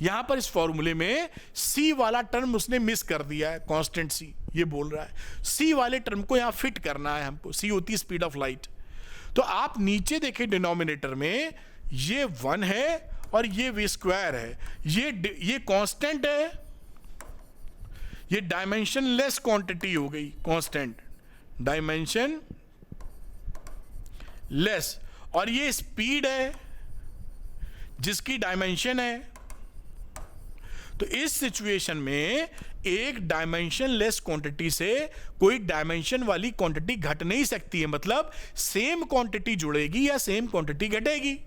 यहां पर इस फॉर्मूले में सी वाला टर्म उसने मिस कर दिया है, कांस्टेंट सी ये बोल रहा है। सी वाले टर्म को यहां फिट करना है हमको। सी होती है स्पीड ऑफ लाइट। तो आप नीचे देखें डिनोमिनेटर में ये 1 है और ये v स्क्वायर है। ये कांस्टेंट है, ये डायमेंशनलेस क्वांटिटी हो गई, कांस्टेंट डायमेंशन लेस, और ये स्पीड है जिसकी डायमेंशन है। तो इस सिचुएशन में एक डायमेंशन लेस क्वांटिटी से कोई डायमेंशन वाली क्वांटिटी घट नहीं सकती है। मतलब सेम क्वांटिटी जुड़ेगी या सेम क्वांटिटी घटेगी।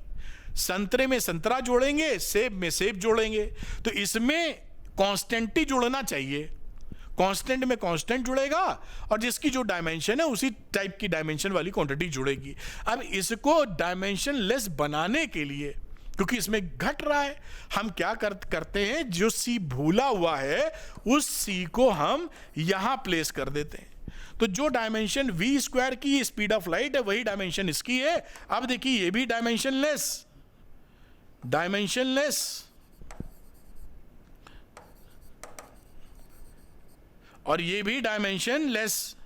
संतरे में संतरा जोड़ेंगे, सेब में सेब जोड़ेंगे, तो इसमें कांस्टेंट जुड़ना चाहिए। कांस्टेंट में कांस्टेंट जुड़ेगा और जिसकी जो डायमेंशन है उसी टाइप की डायमेंशन वाली क्वांटिटी जुड़ेगी। अब इसको डायमेंशन लेस बनाने के लिए, क्योंकि इसमें घट रहा है, हम क्या करते हैं, जो सी भूला हुआ है उस सी को हम यहां प्लेस कर देते हैं। तो जो डायमेंशन v स्क्वायर की स्पीड ऑफ लाइट है वही डायमेंशन इसकी है। अब देखिए ये भी डायमेंशनलेस और ये भी डायमेंशनलेस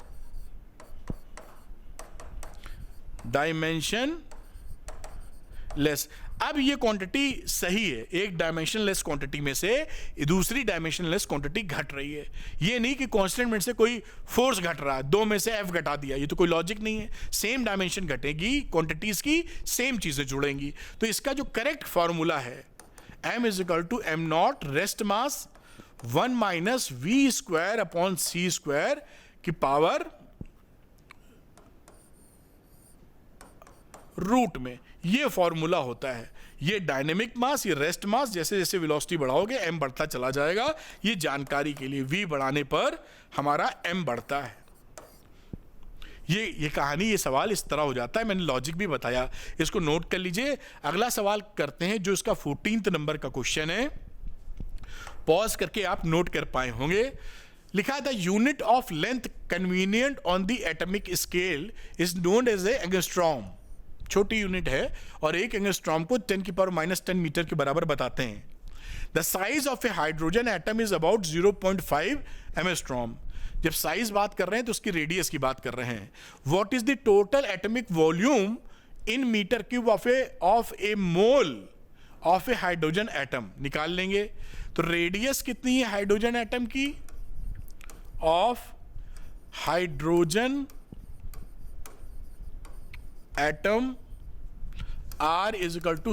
अब ये क्वांटिटी सही है। एक डायमेंशनलेस क्वांटिटी में से दूसरी डायमेंशनलेस क्वांटिटी घट रही है। ये नहीं कि कांस्टेंट में से कोई फोर्स घट रहा है, 2 में से f घटा दिया, ये तो कोई लॉजिक नहीं है। सेम डायमेंशन घटेगी, क्वांटिटीज की सेम चीजें जुड़ेंगी। तो इसका जो करेक्ट फॉर्मूला है m = m0 rest mass 1 - v square upon c square की पावर रूट में, ये फॉर्मूला होता है। ये डायनेमिक मास, ये रेस्ट मास, जैसे जैसे वेलोसिटी बढ़ाओगे m बढ़ता चला जाएगा। ये जानकारी के लिए, v बढ़ाने पर हमारा m बढ़ता है। ये कहानी, ये सवाल इस तरह हो जाता है। मैंने लॉजिक भी बताया, इसको नोट कर लीजिए। अगला सवाल करते हैं जो इसका 14th नंबर का क्वेश्चन है। पॉज करके आप नोट कर पाए होंगे। लिखा है the unit of length convenient on the atomic scale is known as a angstrom. छोटी यूनिट है और एक एंगस्ट्रॉम को 10⁻⁻10 मीटर के बराबर बताते हैं। The size of a hydrogen atom is about 0.5 angstrom. जब साइज बात कर रहे हैं तो उसकी रेडियस की बात कर रहे हैं। What is the total atomic volume in metre cube of a mole of a hydrogen atom निकाल लेंगे। तो रेडियस कितनी है हाइड्रोजन एटम की, of hydrogen atom R =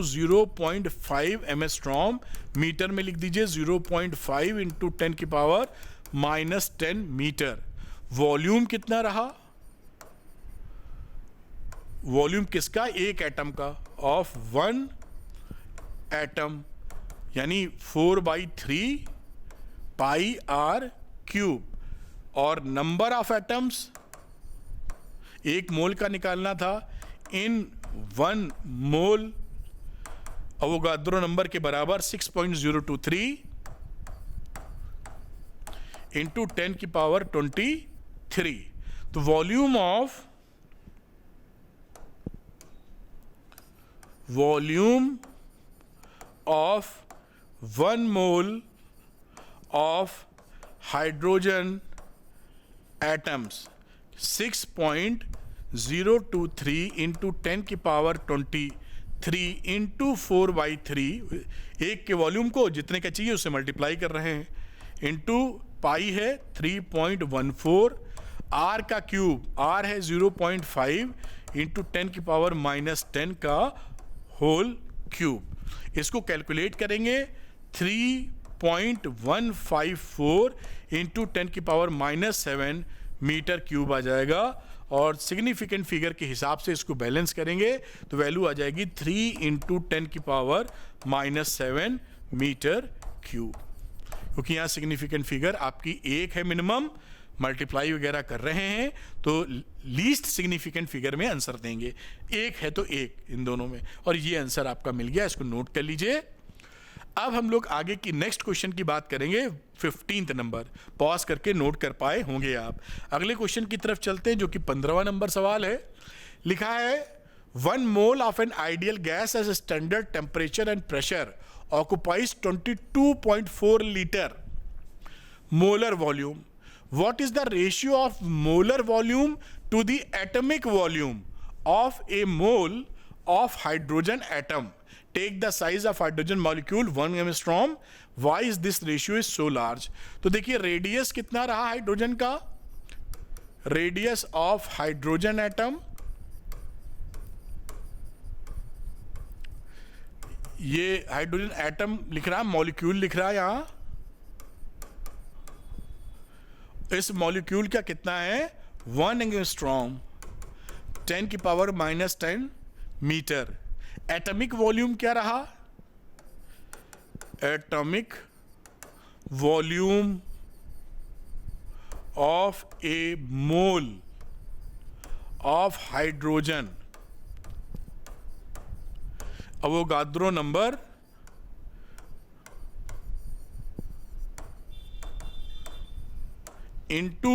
0.5 angstrom. Metre में लिख दीजिए 0.5 × 10⁻⁻10 मीटर। वॉल्यूम कितना रहा, वॉल्यूम किसका, एक एटम का, ऑफ 1 एटम, यानी 4/3 πr³। और नंबर ऑफ एटम्स एक मोल का निकालना था, इन 1 मोल अवोगाद्रो नंबर के बराबर 6.023 × 10⁻23। तो volume of volume of 1 mole of hydrogen atoms 6.023 into 10 की पावर 23 इंटू 4/3, एक के वॉल्यूम को जितने का चाहिए उससे मल्टीप्लाई कर रहे हैं, इंटू पाई है 3.14, आर का क्यूब, आर है 0.5 इंटू 10 की पावर -10 का होल क्यूब। इसको कैलकुलेट करेंगे 3.154 इंटू 10 की पावर -7 मीटर क्यूब आ जाएगा, और सिग्निफिकेंट फिगर के हिसाब से इसको बैलेंस करेंगे तो वैल्यू आ जाएगी 3 इंटू 10 की पावर -7 मीटर क्यूब। क्योंकि यहाँ सिग्निफिकेंट फिगर आपकी एक है मिनिमम, मल्टीप्लाई वगैरह कर रहे हैं तो लीस्ट सिग्निफिकेंट फिगर में आंसर देंगे, एक है तो एक इन दोनों में, और ये आंसर आपका मिल गया, इसको नोट कर लीजिए। अब हम लोग आगे की नेक्स्ट क्वेश्चन की बात करेंगे, 15th नंबर, पॉज करके नोट कर पाए होंगे आप। अगले क्वेश्चन की तरफ चलते हैं जो कि 15वां नंबर सवाल है। लिखा है 1 mole of an ideal gas as standard temperature and pressure occupies 22.4 litre molar volume. What is the ratio of molar volume to the atomic volume of a mole of hydrogen atom? Take the size of hydrogen molecule 1 angstrom. Why is this ratio is so large? तो देखिए radius कितना रहा hydrogen का, radius of hydrogen atom, ये hydrogen atom लिख रहा है, molecule लिख रहा है यहां, इस मॉलिक्यूल का कितना है 1 एंगस्ट्रॉम 10 की पावर -10 मीटर। एटॉमिक वॉल्यूम क्या रहा, atomic volume of a mole of hydrogen, Avogadro number into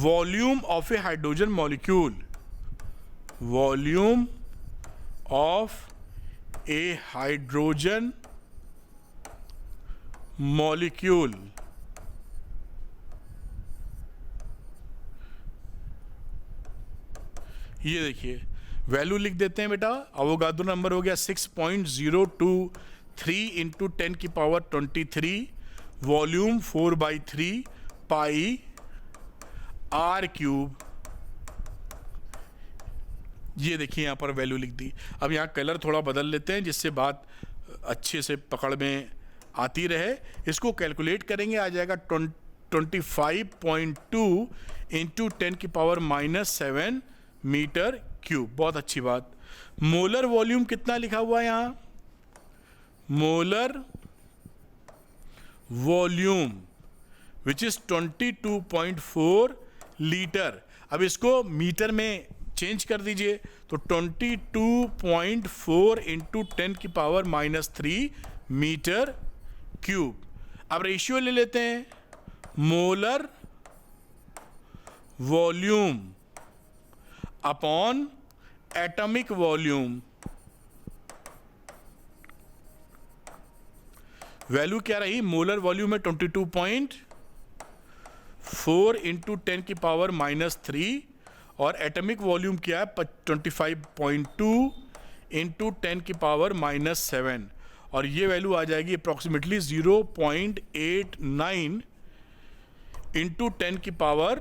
volume of a hydrogen molecule, volume of a hydrogen molecule, ये देखिए वैल्यू लिख देते हैं बेटा, अवोगाद्रो नंबर हो गया 6.023 इंटू 10 की power 23, volume 4/3 pi r cube, ये देखिए यहां पर वैल्यू लिख दी। अब यहां कलर थोड़ा बदल लेते हैं जिससे बात अच्छे से पकड़ में आती रहे। इसको कैलकुलेट करेंगे, आ जाएगा 25.2 इंटू 10 की पावर -7 मीटर क्यूब। बहुत अच्छी बात। मोलर वॉल्यूम कितना लिखा हुआ है यहां, molar volume which is 22.4 litre. अब इसको मीटर में चेंज कर दीजिए तो 22.4 इंटू 10 की पावर -3 मीटर क्यूब। अब रेशियो ले लेते हैं, molar volume upon atomic volume. Value क्या रही, मोलर वॉल्यूम है 22.4 इंटू 10 की पावर -3 और एटॉमिक वॉल्यूम क्या है 25.2 इंटू 10 की पावर -7 और ये वैल्यू आ जाएगी अप्रॉक्सीमेटली 0.89 इंटू 10 की पावर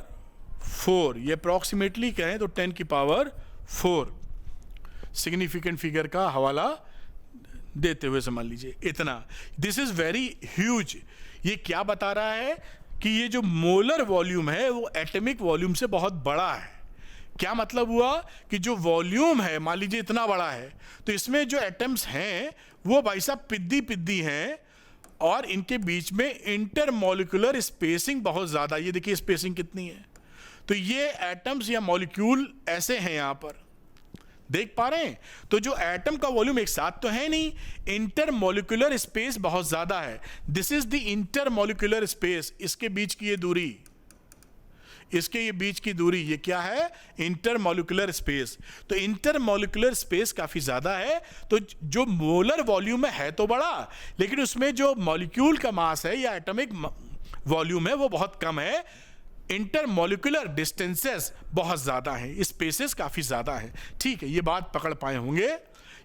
4। ये अप्रॉक्सीमेटली कहें तो 10 की पावर 4 सिग्निफिकेंट फिगर का हवाला देते हुए समझ लीजिए इतना। This is very huge. ये क्या बता रहा है कि ये जो मोलर वॉल्यूम है वो एटॉमिक वॉल्यूम से बहुत बड़ा है। क्या मतलब हुआ कि जो वॉल्यूम है मान लीजिए इतना बड़ा है तो इसमें जो एटम्स हैं वो भाई साहब पिद्दी हैं और इनके बीच में इंटरमॉलिक्यूलर स्पेसिंग बहुत ज्यादा। ये देखिए स्पेसिंग कितनी है। तो ये एटम्स या मॉलिक्यूल ऐसे हैं, यहां पर देख पा रहे हैं। तो जो एटम का वॉल्यूम एक साथ तो है नहीं, इंटरमॉलिक्यूलर स्पेस बहुत ज्यादा है। This is the intermolecular space, इसके बीच की ये दूरी, इसके ये बीच की दूरी, ये क्या है? Intermolecular space. तो इंटरमॉलिक्यूलर स्पेस काफी ज्यादा है, तो जो मोलर वॉल्यूम है तो बड़ा, लेकिन उसमें जो मॉलिक्यूल का मास है या एटॉमिक वॉल्यूम है वो बहुत कम है। इंटरमॉलिक्यूलर डिस्टेंसेस बहुत ज्यादा हैं, स्पेसेस काफी ज्यादा हैं। ठीक है, ये बात पकड़ पाए होंगे,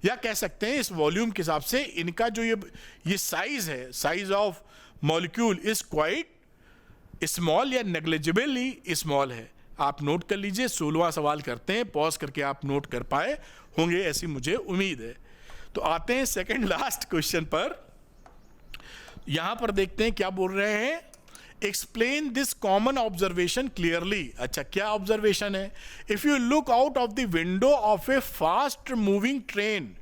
या कह सकते हैं इस वॉल्यूम के हिसाब से इनका जो ये साइज है, size of molecule is quite small या नेग्लिजिबली स्मॉल है। आप नोट कर लीजिए, 16वां सवाल करते हैं, पॉज करके आप नोट कर पाए होंगे ऐसी मुझे उम्मीद है। तो आते हैं सेकंड लास्ट क्वेश्चन पर। यहां पर देखते हैं क्या बोल रहे हैं। Explain this common observation clearly. अच्छा, क्या ऑब्जर्वेशन है? If you look out of the window of A fast moving train,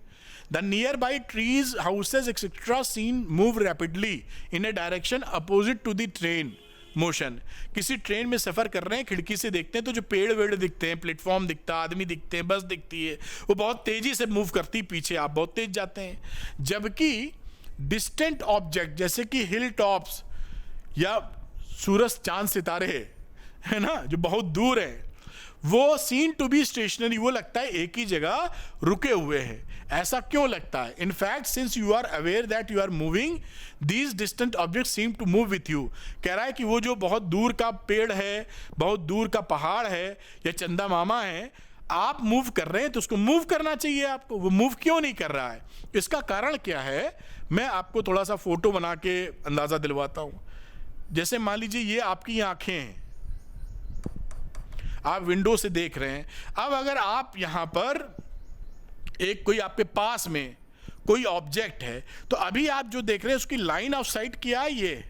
the nearby trees, houses, etc. seen move rapidly in a direction opposite to the train motion. किसी train में सफर कर रहे हैं, खिड़की से देखते हैं तो जो पेड़ वेड़ दिखते हैं, प्लेटफॉर्म दिखता है, आदमी दिखते हैं, बस दिखती है, वो बहुत तेजी से मूव करती है पीछे, आप बहुत तेज जाते हैं। जबकि डिस्टेंट ऑब्जेक्ट जैसे कि हिल टॉप्स या सूरज चांद सितारे है ना, जो बहुत दूर है, वो सीन टू बी स्टेशनरी, वो लगता है एक ही जगह रुके हुए हैं। ऐसा क्यों लगता है? In fact since you are aware that you are moving, these distant object seem to move with you. कह रहा है कि वो जो बहुत दूर का पेड़ है, बहुत दूर का पहाड़ है या चंदा मामा है, आप मूव कर रहे हैं तो उसको मूव करना चाहिए आपको, वो मूव क्यों नहीं कर रहा है? इसका कारण क्या है, मैं आपको थोड़ा सा फोटो बना के अंदाजा दिलवाता हूं। जैसे मान लीजिए ये आपकी आंखें हैं, आप विंडो से देख रहे हैं। अब अगर आप यहां पर एक कोई आपके पास में कोई ऑब्जेक्ट है, तो अभी आप जो देख रहे हैं उसकी लाइन ऑफ साइट क्या है? ये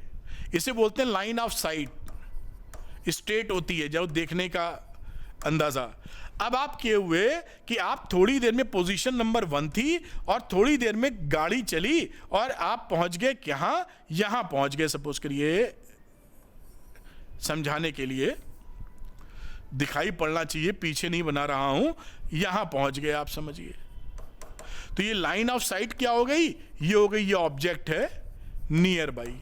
इसे बोलते हैं लाइन ऑफ साइट। स्ट्रेट होती है जब देखने का अंदाजा। अब आप किए हुए कि आप थोड़ी देर में पोजीशन नंबर 1 थी और थोड़ी देर में गाड़ी चली और आप पहुंच गए कहां? यहां पहुंच गए। सपोज करिए, समझाने के लिए दिखाई पड़ना चाहिए, पीछे नहीं बना रहा हूं, यहां पहुंच गए आप, समझिए। तो ये लाइन ऑफ साइट क्या हो गई? ये हो गई, ये ऑब्जेक्ट है नियर बाई।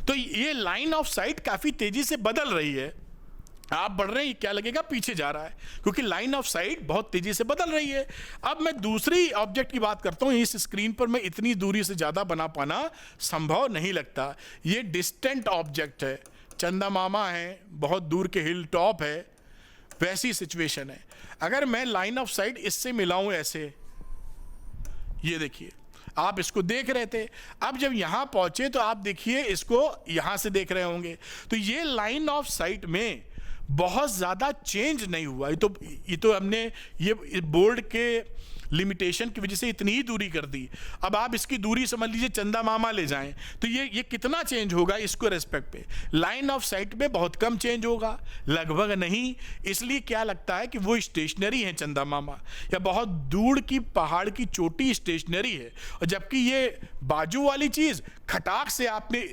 तो ये लाइन ऑफ साइट काफी तेजी से बदल रही है। आप बढ़ रहे हैं, क्या लगेगा? पीछे जा रहा है, क्योंकि लाइन ऑफ साइट बहुत तेजी से बदल रही है। अब मैं दूसरी ऑब्जेक्ट की बात करता हूं। इस स्क्रीन पर मैं इतनी दूरी से ज्यादा बना पाना संभव नहीं लगता। ये डिस्टेंट ऑब्जेक्ट है, चंदा मामा है, बहुत दूर के हिल टॉप है, वैसी सिचुएशन है। अगर मैं लाइन ऑफ साइट इससे मिलाऊं ऐसे, ये देखिए, आप इसको देख रहे थे, अब जब यहां पहुंचे तो आप देखिए इसको यहां से देख रहे होंगे, तो ये लाइन ऑफ साइट में बहुत ज्यादा चेंज नहीं हुआ। ये तो हमने ये बोर्ड के लिमिटेशन की वजह से इतनी ही दूरी कर दी। अब आप इसकी दूरी समझ लीजिए चंदा मामा ले जाएं, तो ये कितना चेंज होगा इसको रेस्पेक्ट पे? लाइन ऑफ साइट में बहुत कम चेंज होगा, लगभग नहीं। इसलिए क्या लगता है कि वो स्टेशनरी है चंदा मामा, या बहुत दूर की पहाड़ की चोटी स्टेशनरी है, और जबकि ये बाजू वाली चीज खटाक से आपने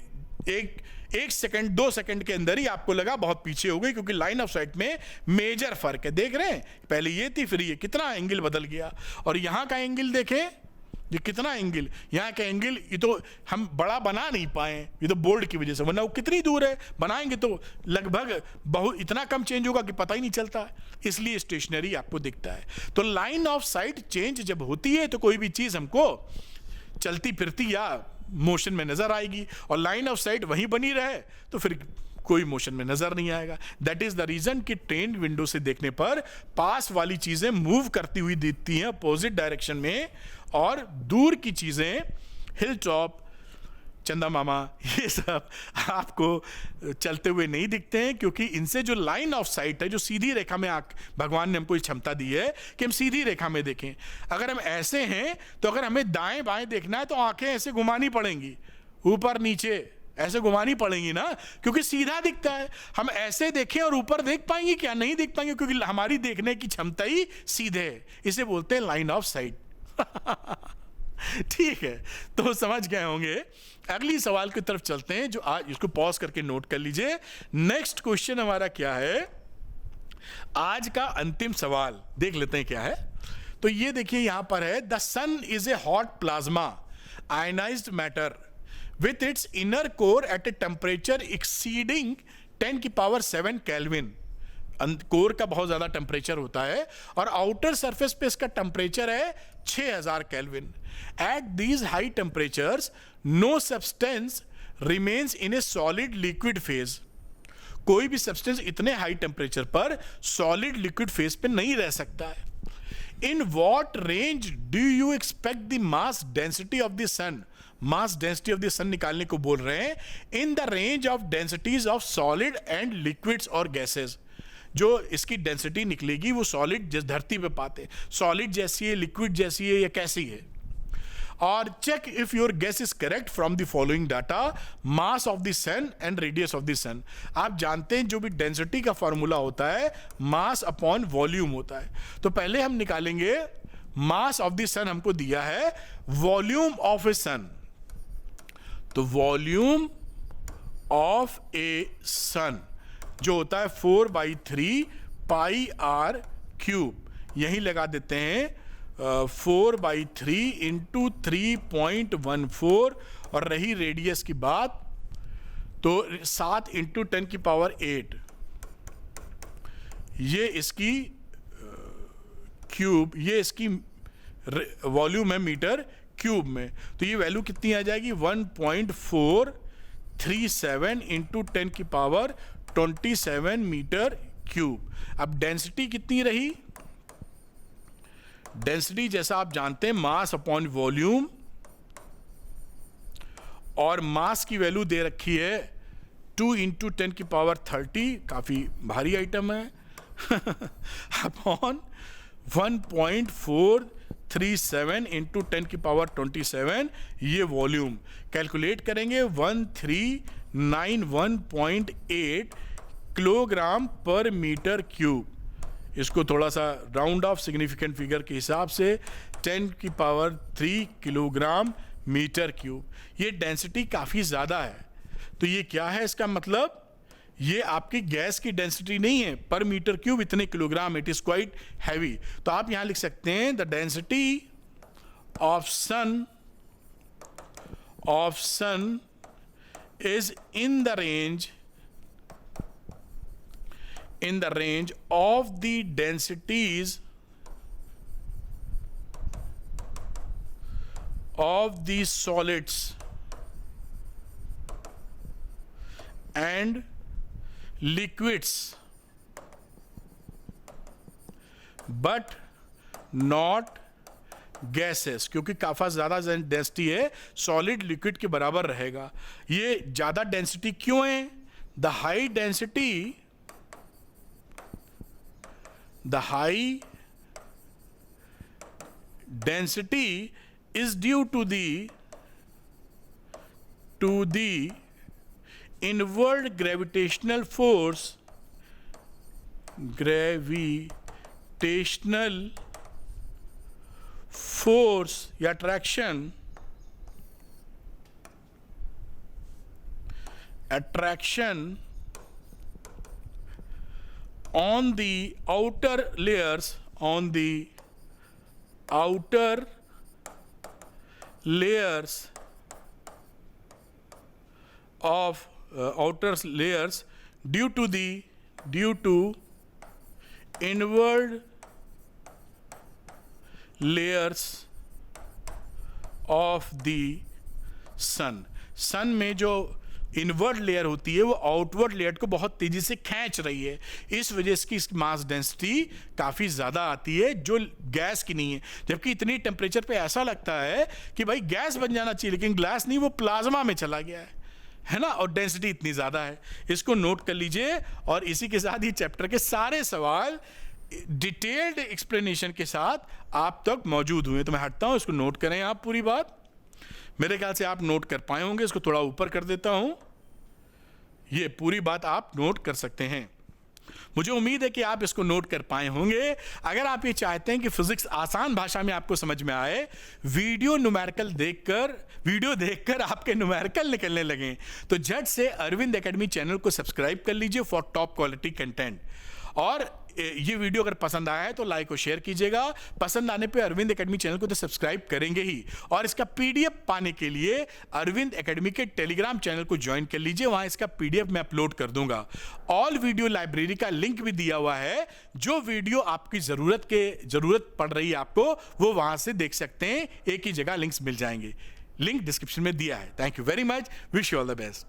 एक सेकंड 2 सेकंड के अंदर ही आपको लगा बहुत पीछे हो गई, क्योंकि लाइन ऑफ साइट में मेजर फर्क है। देख रहे हैं, पहले ये थी, फिर ये, कितना एंगल बदल गया। और यहां का एंगल देखें, ये कितना एंगल, यहाँ का एंगल, ये तो हम बड़ा बना नहीं पाए, ये तो बोर्ड की वजह से, वरना वो कितनी दूर है, बनाएंगे तो लगभग बहुत इतना कम चेंज होगा कि पता ही नहीं चलता, इसलिए स्टेशनरी आपको दिखता है। तो लाइन ऑफ साइट चेंज जब होती है तो कोई भी चीज हमको चलती फिरती या मोशन में नजर आएगी, और लाइन ऑफ साइट वहीं बनी रहे तो फिर कोई मोशन में नजर नहीं आएगा। दैट इज द रीजन कि ट्रेन विंडो से देखने पर पास वाली चीजें मूव करती हुई दिखती हैं अपोजिट डायरेक्शन में, और दूर की चीजें, हिल टॉप, चंदा मामा, ये सब आपको चलते हुए नहीं दिखते हैं, क्योंकि इनसे जो लाइन ऑफ साइट है, जो सीधी रेखा में भगवान ने हमको क्षमता दी है कि हम सीधी रेखा में देखें। अगर हम ऐसे हैं तो अगर हमें दाएं बाएं देखना है तो आंखें ऐसे घुमानी पड़ेंगी, ऊपर नीचे ऐसे घुमानी पड़ेंगी ना, क्योंकि सीधा दिखता है। हम ऐसे देखें और ऊपर देख पाएंगे क्या? नहीं देख पाएंगे, क्योंकि हमारी देखने की क्षमता ही सीधे है। इसे बोलते हैं लाइन ऑफ साइट। ठीक है, तो समझ गए होंगे। अगली सवाल की तरफ चलते हैं, जो आज इसको पॉज करके नोट कर लीजिए। नेक्स्ट क्वेश्चन हमारा क्या है? आज का अंतिम सवाल देख लेते हैं क्या है। तो ये देखिए यहां पर है, the sun is a hot plasma ionised matter with its inner core at a temperature exceeding 10⁻⁷ kelvin. Core का बहुत ज्यादा टेम्परेचर होता है और आउटर सरफेस पे इसका टेम्परेचर है 6000 kelvin. At these high temperatures no substance remains in a solid liquid phase. कोई भी सब्सटेंस इतने हाई टेम्परेचर पर सॉलिड लिक्विड फेज पे नहीं रह सकता है। In what range do you expect the mass density of the sun? Mass density of the sun निकालने को बोल रहे हैं। In the range of densities of solid and liquids और गैसेस। जो इसकी डेंसिटी निकलेगी वो सॉलिड जिस धरती पे पाते हैं, सॉलिड जैसी है, लिक्विड जैसी है या कैसी है। और check if your guess is correct from the following data, mass of the sun and radius of the sun. आप जानते हैं जो भी डेंसिटी का फॉर्मूला होता है मास अपॉन वॉल्यूम होता है। तो पहले हम निकालेंगे मास ऑफ द सन, हमको दिया है वॉल्यूम ऑफ ए सन। तो वॉल्यूम ऑफ ए सन जो होता है 4/3 पाई आर क्यूब, यही लगा देते हैं 4/3 इंटू 3.14। और रही रेडियस की बात तो 7 इंटू 10⁸ ये इसकी क्यूब, ये इसकी वॉल्यूम है मीटर क्यूब में। तो ये वैल्यू कितनी आ जाएगी 1.437 इंटू 10⁻27 मीटर क्यूब। अब डेंसिटी कितनी रही? डेंसिटी जैसा आप जानते हैं मास अपॉन वॉल्यूम, और मास की वैल्यू दे रखी है 2 इंटू 10⁻30, काफी भारी आइटम है अपॉन 1.437 इंटू 10⁻27 ये वॉल्यूम। कैलकुलेट करेंगे 1391.8 किलोग्राम पर मीटर क्यूब। इसको थोड़ा सा राउंड ऑफ सिग्निफिकेंट फिगर के हिसाब से 10⁻³ किलोग्राम मीटर क्यूब। ये डेंसिटी काफ़ी ज़्यादा है। तो ये क्या है? इसका मतलब ये आपकी गैस की डेंसिटी नहीं है पर मीटर क्यूब इतने kilogram, it is quite heavy. तो आप यहाँ लिख सकते हैं the density of sun is in the range of the densities of the solids and liquids, but not gases, क्योंकि काफी ज्यादा डेंसिटी है, सॉलिड लिक्विड के बराबर रहेगा। ये ज्यादा डेंसिटी क्यों है? The high density is due to the inward gravitational force या attraction on the outer layers due to inward layers of the sun में जो इनवर्ड लेयर होती है वो आउटवर्ड लेयर को बहुत तेजी से खींच रही है। इस वजह से इसकी मास डेंसिटी काफ़ी ज़्यादा आती है जो गैस की नहीं है। जबकि इतनी टेम्परेचर पे ऐसा लगता है कि भाई गैस बन जाना चाहिए, लेकिन गैस नहीं, वो प्लाज्मा में चला गया है ना। और डेंसिटी इतनी ज़्यादा है। इसको नोट कर लीजिए। और इसी के साथ ही चैप्टर के सारे सवाल डिटेल्ड एक्सप्लेनेशन के साथ आप तक मौजूद हुए। तो मैं हटता हूँ, इसको नोट करें आप पूरी बात। मेरे ख्याल से आप नोट कर पाए होंगे। इसको थोड़ा ऊपर कर देता हूं। ये पूरी बात आप नोट कर सकते हैं। मुझे उम्मीद है कि आप इसको नोट कर पाए होंगे। अगर आप ये चाहते हैं कि फिजिक्स आसान भाषा में आपको समझ में आए, वीडियो देखकर आपके न्यूमेरिकल निकलने लगे, तो झट से अरविंद एकेडमी चैनल को सब्सक्राइब कर लीजिए फॉर टॉप क्वालिटी कंटेंट। और ये वीडियो अगर पसंद आया है तो लाइक और शेयर कीजिएगा। पसंद आने पे अरविंद एकेडमी चैनल को तो सब्सक्राइब करेंगे ही, और इसका पीडीएफ पाने के लिए अरविंद एकेडमी के टेलीग्राम चैनल को ज्वाइन कर लीजिए, वहां इसका पीडीएफ मैं अपलोड कर दूंगा। ऑल वीडियो लाइब्रेरी का लिंक भी दिया हुआ है, जो वीडियो आपकी जरूरत पड़ रही है आपको, वो वहां से देख सकते हैं, एक ही जगह लिंक्स मिल जाएंगे। लिंक डिस्क्रिप्शन में दिया है। Thank you very much, wish you all the best.